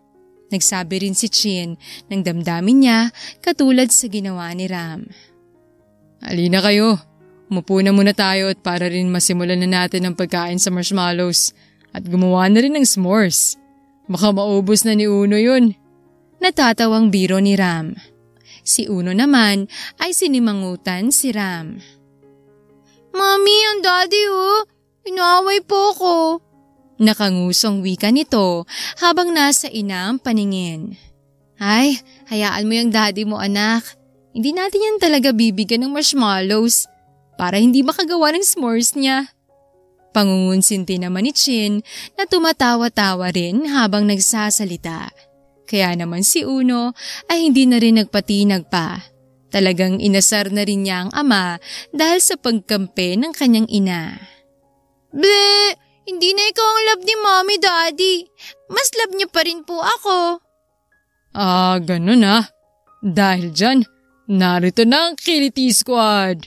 Nagsabi rin si Chin ng damdamin niya katulad sa ginawa ni Ram. Halina kayo, Umupo na muna tayo at para rin masimulan na natin ang pagkain sa marshmallows at gumawa na rin ng s'mores. Baka maubos na ni Uno yun. Natatawang biro ni Ram. Si Uno naman ay sinimangutan si Ram. Mami, ang daddy Inaaway po ko. Nakangusong wika nito habang nasa ina ang paningin. Ay, hayaan mo yung daddy mo anak. Hindi natin yan talaga bibigyan ng marshmallows para hindi makagawa ng s'mores niya. Pangungunsinti naman ni Chin na tumatawa-tawa rin habang nagsasalita. Kaya naman si Uno ay hindi na rin nagpatinag pa. Talagang inasar na rin niya ang ama dahil sa pagkampe ng kanyang ina. Bleh! Hindi na ikaw ang love ni Mommy, Daddy. Mas love niya pa rin po ako. Ganun Dahil dyan, narito na ang Kiliti Squad.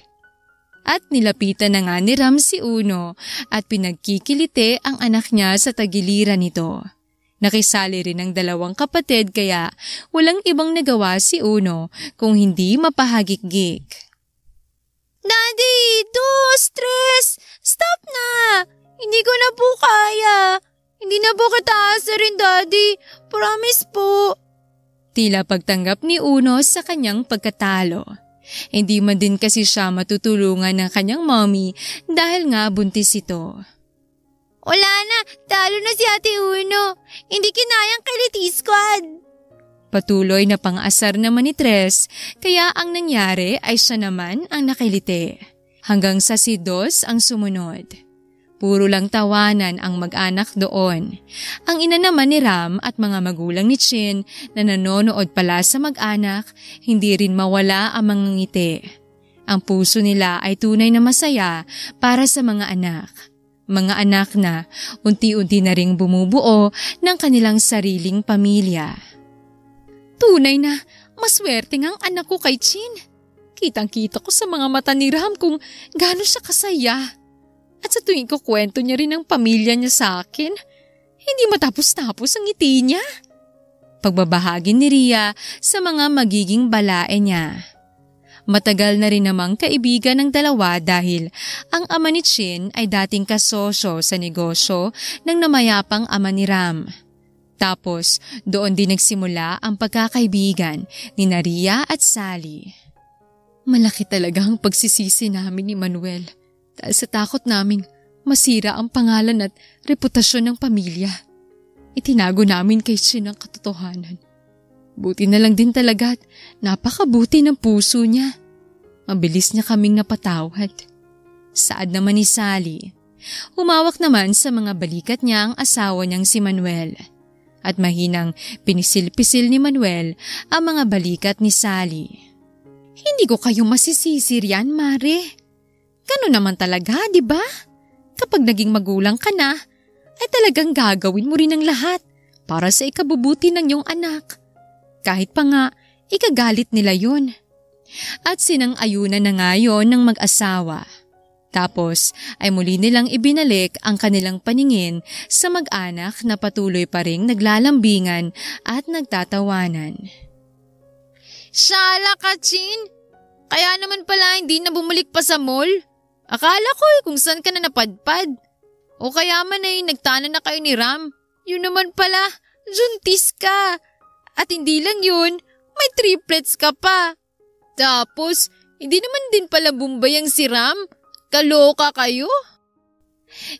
At nilapitan na nga ni Ram si Uno at pinagkikiliti ang anak niya sa tagiliran nito. Nakisali rin ang dalawang kapatid kaya walang ibang nagawa si Uno kung hindi mapahagik-gik. Daddy, stress! Stop na! Hindi ko na po kaya. Hindi na po kita aasarin, Daddy. Promise po. Tila pagtanggap ni Uno sa kanyang pagkatalo. Hindi man din kasi siya matutulungan ng kanyang mommy dahil nga buntis ito. Wala na, talo na si Ate Uno. Hindi kinayang Kiliti Squad. Patuloy na pang-asar naman ni Tres kaya ang nangyari ay siya naman ang nakiliti. Hanggang sa si Dos ang sumunod. Puro lang tawanan ang mag-anak doon. Ang ina naman ni Ram at mga magulang ni Chin na nanonood pala sa mag-anak, hindi rin mawala ang mga ngiti. Ang puso nila ay tunay na masaya para sa mga anak. Mga anak na unti-unti na ring bumubuo ng kanilang sariling pamilya. Tunay na maswerte ang anak ko kay Chin. Kitang-kita ko sa mga mata ni Ram kung gaano siya kasaya. At sa tuwing ko kwento niya rin ang pamilya niya sa akin, hindi matapos-tapos ang ngiti niya. Pagbabahagi ni Ria sa mga magiging balae niya. Matagal na rin namang kaibigan ng dalawa dahil ang ama ni Chin ay dating kasosyo sa negosyo ng namayapang ama ni Ram. Tapos doon din nagsimula ang pagkakaibigan ni Ria at Sally. Malaki talaga ang pagsisisi namin ni Manuel. Dahil sa takot naming masira ang pangalan at reputasyon ng pamilya. Itinago namin kay Chin ang katotohanan. Buti na lang din talaga at napakabuti ng puso niya. Mabilis niya kaming napatawad. Saad naman ni Sally. Humawak naman sa mga balikat niya ang asawa niyang si Manuel. At mahinang pinisil-pisil ni Manuel ang mga balikat ni Sally. Hindi ko kayo masisisi riyan, Mare. Gano'n naman talaga, di ba? Kapag naging magulang ka na, ay talagang gagawin mo rin ang lahat para sa ikabubuti ng iyong anak. Kahit pa nga, ikagalit nila yun. At sinang-ayunan na nga yun ng mag-asawa. Tapos ay muli nilang ibinalik ang kanilang paningin sa mag-anak na patuloy pa ring naglalambingan at nagtatawanan. Shala ka, Chin! Kaya naman pala hindi na bumalik pa sa mall. Akala ko kung saan ka na napadpad. O kaya man ay nagtana na kayo ni Ram. Yun naman pala, juntis ka. At hindi lang yun, may triplets ka pa. Tapos, hindi naman din pala bumbayang si Ram. Kaloka kayo?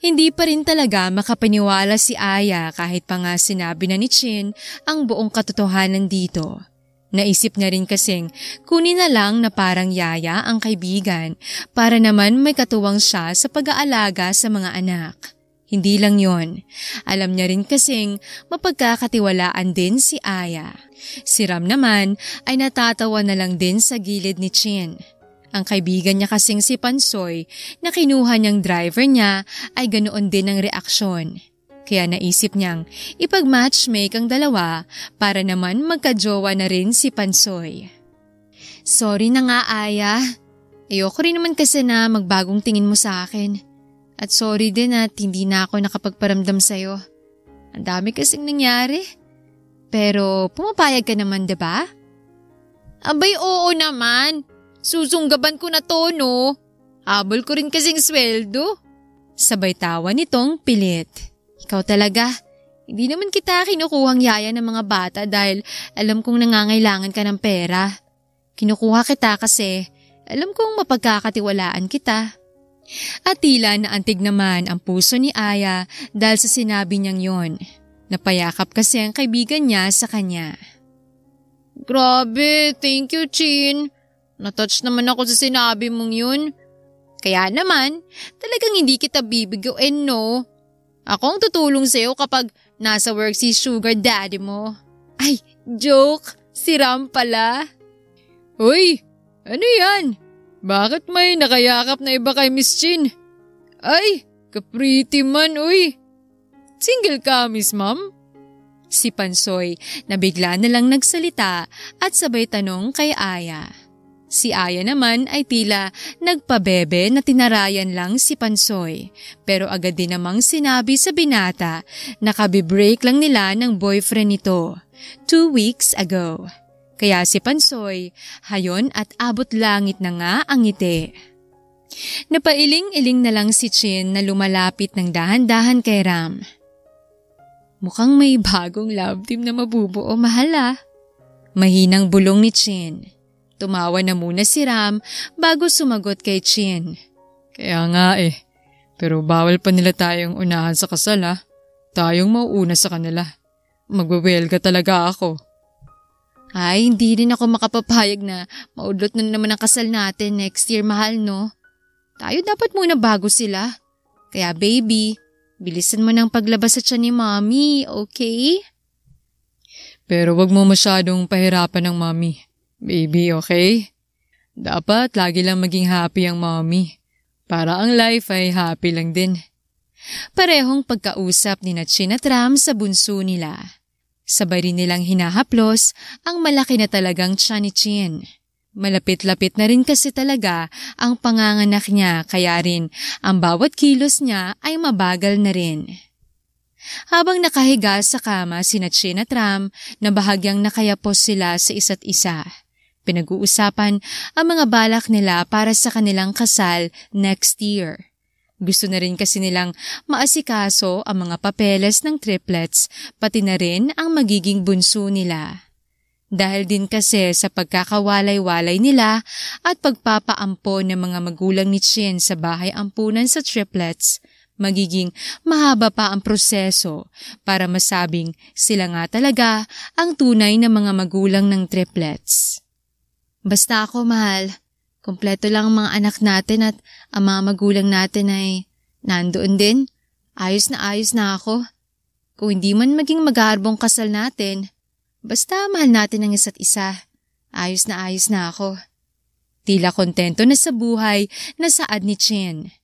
Hindi pa rin talaga makapaniwala si Aya kahit pa nga sinabi na ni Chin ang buong katotohanan dito. Naisip niya rin kasing kunin na lang na parang yaya ang kaibigan para naman may katuwang siya sa pag-aalaga sa mga anak. Hindi lang yon. Alam niya rin kasing mapagkakatiwalaan din si Aya. Si Ram naman ay natatawa na lang din sa gilid ni Chin. Ang kaibigan niya kasing si Pansoy na kinuha niyang driver niya ay ganoon din ang reaksyon. Kaya naisip niyang ipag-matchmake ang dalawa para naman magkajowa na rin si Pansoy. Sorry na nga, Aya. Ayoko rin naman kasi na magbagong tingin mo sa akin. At sorry din at hindi na ako nakapagparamdam sa'yo. Ang dami kasing nangyari. Pero pumapayag ka naman, diba? Abay, oo naman. Susunggaban ko na to, no? Habol ko rin kasing sweldo. Sabay tawa nitong pilit. Ikaw talaga, hindi naman kita kinukuhang yaya ng mga bata dahil alam kong nangangailangan ka ng pera. Kinukuha kita kasi alam kong mapagkakatiwalaan kita. At tila naantig naman ang puso ni Aya dahil sa sinabi niyang yon. Napayakap kasi ang kaibigan niya sa kanya. Grabe, thank you, Chin. Natouch naman ako sa sinabi mong yun. Kaya naman, talagang hindi kita bibiguin, no? Ako ang tutulong sa'yo kapag nasa work si sugar daddy mo. Ay, joke. Si Ram pala. Uy, ano yan? Bakit may nakayakap na iba kay Miss Chin? Ay, ka-pretty man, uy. Single ka, Miss Ma'am? Si Pansoy na bigla na lang nagsalita at sabay tanong kay Aya. Si Aya naman ay tila nagpabebe na tinarayan lang si Pansoy pero agad din namang sinabi sa binata na kabibreak lang nila ng boyfriend nito 2 weeks ago. Kaya si Pansoy, hayon at abot langit na nga ang ngiti. Napailing-iling na lang si Chin na lumalapit ng dahan-dahan kay Ram. Mukhang may bagong love team na mabubuo, mahal ah. Mahinang bulong ni Chin. Tumawa na muna si Ram bago sumagot kay Chin. Kaya nga pero bawal pa nila tayong unahan sa kasal ha. Tayong mauuna sa kanila. Magwawelga talaga ako. Ay, hindi rin ako makapapayag na maudlot na naman ang kasal natin next year, mahal, no? Tayo dapat muna bago sila. Kaya baby, bilisan mo ng paglabas sa tiyan ni Mommy, okay? Pero wag mo masyadong pahirapan ng Mommy. Baby, okay? Dapat lagi lang maging happy ang Mommy. Para ang life ay happy lang din. Parehong pagkausap ni Chin at Ram sa bunso nila. Sabay rin nilang hinahaplos ang malaki na talagang tiyan ni Chin. Malapit-lapit na rin kasi talaga ang panganganak niya kaya rin ang bawat kilos niya ay mabagal na rin. Habang nakahiga sa kama sina Chin at Ram na bahagyang nakayapos sila sa isa't isa. Pinag-uusapan ang mga balak nila para sa kanilang kasal next year. Gusto na rin kasi nilang maasikaso ang mga papeles ng triplets pati na rin ang magiging bunso nila. Dahil din kasi sa pagkakawalay-walay nila at pagpapaampon ng mga magulang ni Chin sa bahay ampunan sa triplets, magiging mahaba pa ang proseso para masabing sila nga talaga ang tunay na mga magulang ng triplets. Basta ako, mahal. Kompleto lang ang mga anak natin at ang mga magulang natin ay nandoon din. Ayos na ako. Kung hindi man maging magaharbong kasal natin, basta mahal natin ang isa't isa. Ayos na ako. Tila kontento na sa buhay na saad ni Chin.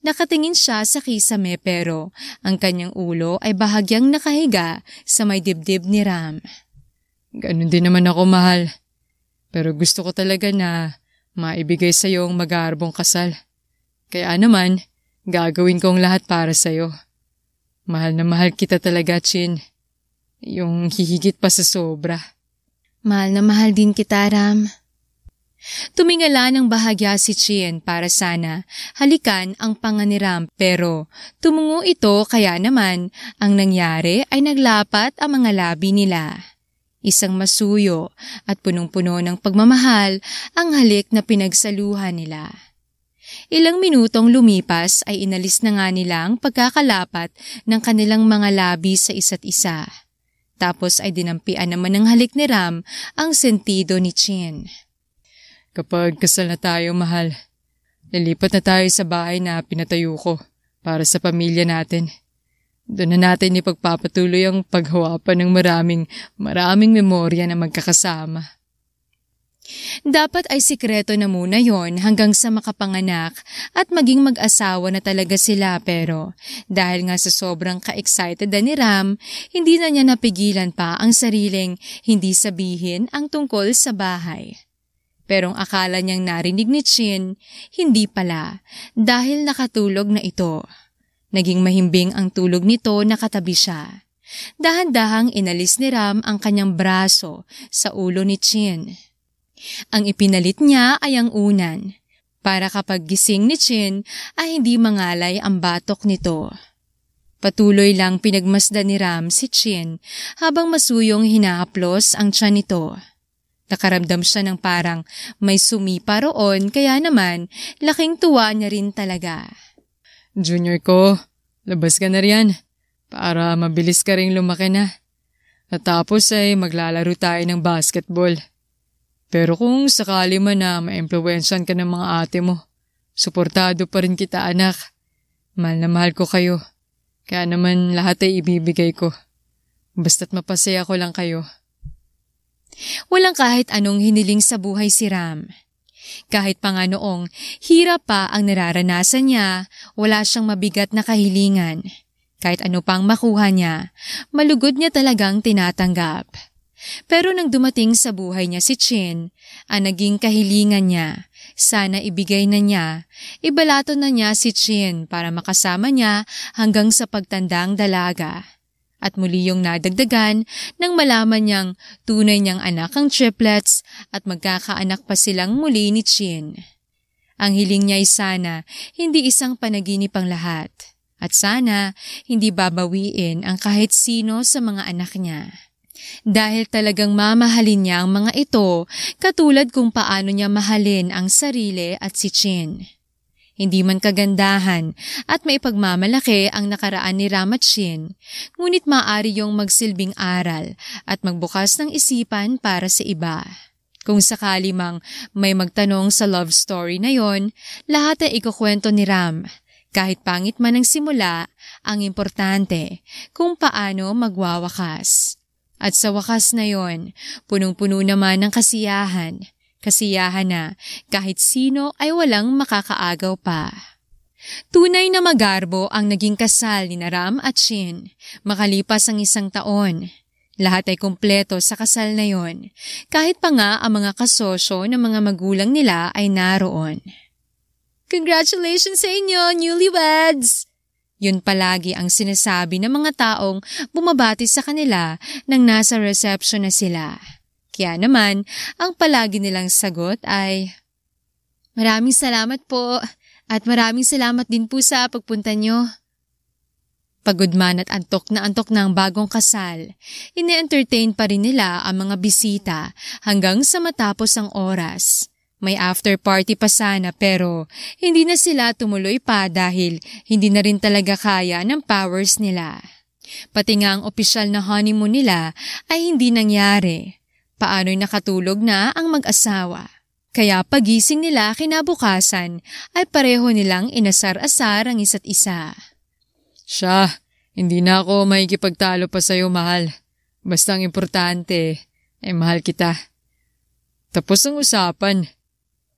Nakatingin siya sa kisame pero ang kanyang ulo ay bahagyang nakahiga sa may dibdib ni Ram. Ganun din naman ako, mahal. Pero gusto ko talaga na maibigay sa iyo ang magaharbong kasal. Kaya naman, gagawin ko ang lahat para sa iyo. Mahal na mahal kita talaga, Chin. Yung hihigit pa sa sobra. Mahal na mahal din kita, Ram. Tumingala ng bahagya si Chin para sana halikan ang panga ni Ram pero tumungo ito kaya naman ang nangyari ay naglapat ang mga labi nila. Isang masuyo at punong-puno ng pagmamahal ang halik na pinagsaluhan nila. Ilang minutong lumipas ay inalis na nga nila ang pagkakalapat ng kanilang mga labi sa isa't isa. Tapos ay dinampian naman ng halik ni Ram ang sentido ni Chin. Kapag kasal na tayo, mahal, lilipat na tayo sa bahay na pinatayo ko para sa pamilya natin. Doon na natin ipagpapatuloy ang paghawapan ng maraming memorya na magkakasama. Dapat ay sikreto na muna yon hanggang sa makapanganak at maging mag-asawa na talaga sila pero dahil nga sa sobrang ka-excited ni Ram, hindi na niya napigilan pa ang sariling hindi sabihin ang tungkol sa bahay. Pero ang akala niyang narinig ni Chin, hindi pala dahil nakatulog na ito. Naging mahimbing ang tulog nito nakatabi siya. Dahan-dahang inalis ni Ram ang kanyang braso sa ulo ni Chin. Ang ipinalit niya ay ang unan. para kapag gising ni Chin ay hindi mangalay ang batok nito. Patuloy lang pinagmasdan ni Ram si Chin habang masuyong hinahaplos ang tiyan nito. Nakaramdam siya ng parang may sumipa roon kaya naman laking tuwa niya rin talaga. Junior ko, labas ka na riyan para mabilis ka ring lumaki na. At tapos ay maglalaro tayo ng basketball. Pero kung sakali man na ma-impluwensyan ka ng mga ate mo, suportado pa rin kita anak. Mahal na mahal ko kayo. Kaya naman lahat ay ibibigay ko. Basta't mapasaya ko lang kayo. Walang kahit anong hiniling sa buhay si Ram. Kahit pa nga noong hirap pa ang nararanasan niya, wala siyang mabigat na kahilingan. Kahit ano pang makuha niya, malugod niya talagang tinatanggap. Pero nang dumating sa buhay niya si Chin, ang naging kahilingan niya, sana ibigay na niya, ibalato na niya si Chin para makasama niya hanggang sa pagtandang dalaga. At muli yung nadagdagan nang malaman niyang tunay niyang anak ang triplets at magkakaanak pa silang muli ni Chin. Ang hiling niya ay sana hindi isang panaginip ang lahat at sana hindi babawiin ang kahit sino sa mga anak niya. Dahil talagang mamahalin niya ang mga ito katulad kung paano niya mahalin ang sarili at si Chin. Hindi man kagandahan at may pagmamalaki ang nakaraan ni Ram at Chin, ngunit maaari yung magsilbing aral at magbukas ng isipan para sa iba. Kung sakali mang may magtanong sa love story na yon, lahat ay ikukwento ni Ram. Kahit pangit man ang simula, ang importante kung paano magwawakas. At sa wakas na yon, punong-puno naman ng kasiyahan. Kasiyahan na kahit sino ay walang makakaagaw pa. Tunay na magarbo ang naging kasal ni Ram at Chin. Makalipas ang 1 taon. Lahat ay kumpleto sa kasal na yon. Kahit pa nga ang mga kasosyo ng mga magulang nila ay naroon. Congratulations sa inyo, newlyweds! Yun palagi ang sinasabi ng mga taong bumabati sa kanila nang nasa reception na sila. Kaya naman, ang palagi nilang sagot ay, "Maraming salamat po at maraming salamat din po sa pagpunta nyo." Pagod man at antok na ang bagong kasal, ine-entertain pa rin nila ang mga bisita hanggang sa matapos ang oras. May after party pa sana pero hindi na sila tumuloy pa dahil hindi na rin talaga kaya ng powers nila. Pati nga ang opisyal na honeymoon nila ay hindi nangyari. Paano'y nakatulog na ang mag-asawa. Kaya pagising nila kinabukasan ay pareho nilang inasar-asar ang isa't isa. Siya, hindi na ako makikipagtalo pa sa'yo, mahal. Basta ang importante ay mahal kita. Tapos ang usapan.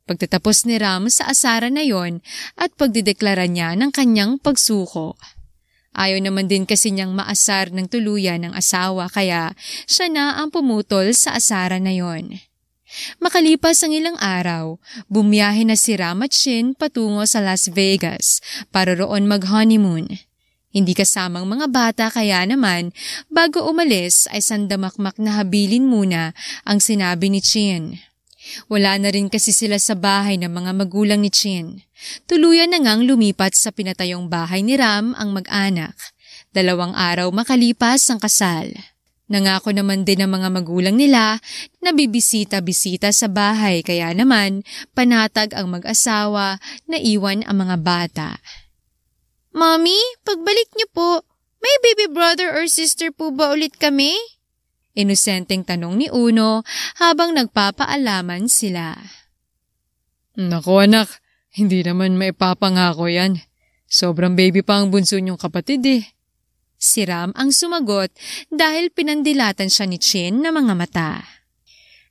Pagtatapos ni Ram sa asaran na yon at pagdideklara niya ng kanyang pagsuko. Ayaw naman din kasi niyang maasar ng tuluyan ng asawa kaya siya na ang pumutol sa asaran na yon. Makalipas ang ilang araw, bumiyahe na si Ram at Chin patungo sa Las Vegas para roon mag-honeymoon. Hindi kasamang mga bata kaya naman bago umalis ay sandamakmak na habilin muna ang sinabi ni Chin. Wala na rin kasi sila sa bahay ng mga magulang ni Chin. Tuluyan na ngang lumipat sa pinatayong bahay ni Ram ang mag-anak. 2 araw makalipas ang kasal. Nangako naman din ang mga magulang nila na bibisita-bisita sa bahay kaya naman panatag ang mag-asawa na iwan ang mga bata. "Mommy, pagbalik niyo po, may baby brother or sister po ba ulit kami?" Inosenteng tanong ni Uno habang nagpapaalaman sila. Naku anak, hindi naman maipapangako yan. Sobrang baby pa ang bunso niyong kapatid eh. Si Ram ang sumagot dahil pinandilatan siya ni Chin na mga mata.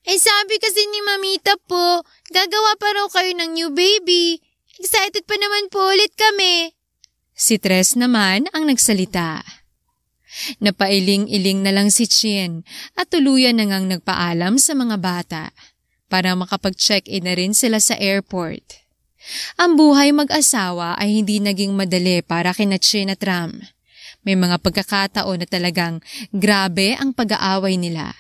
Sabi kasi ni Mamita po, gagawa pa raw kayo ng new baby. Excited pa naman po ulit kami. Si Tres naman ang nagsalita. Napailing-iling na lang si Chin at tuluyan na ngang nagpaalam sa mga bata para makapag-check-in na rin sila sa airport. Ang buhay mag-asawa ay hindi naging madali para kina Chin at Ram. May mga pagkakataon na talagang grabe ang pag-aaway nila.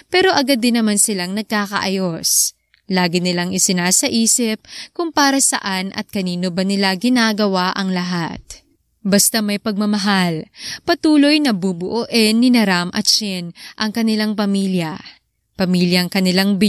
Pero agad din naman silang nagkakaayos. Lagi nilang isinasaisip kung para saan at kanino ba nila ginagawa ang lahat. Basta may pagmamahal, patuloy na bubuuin ni Ram at Shin ang kanilang pamilya. Pamilyang kanilang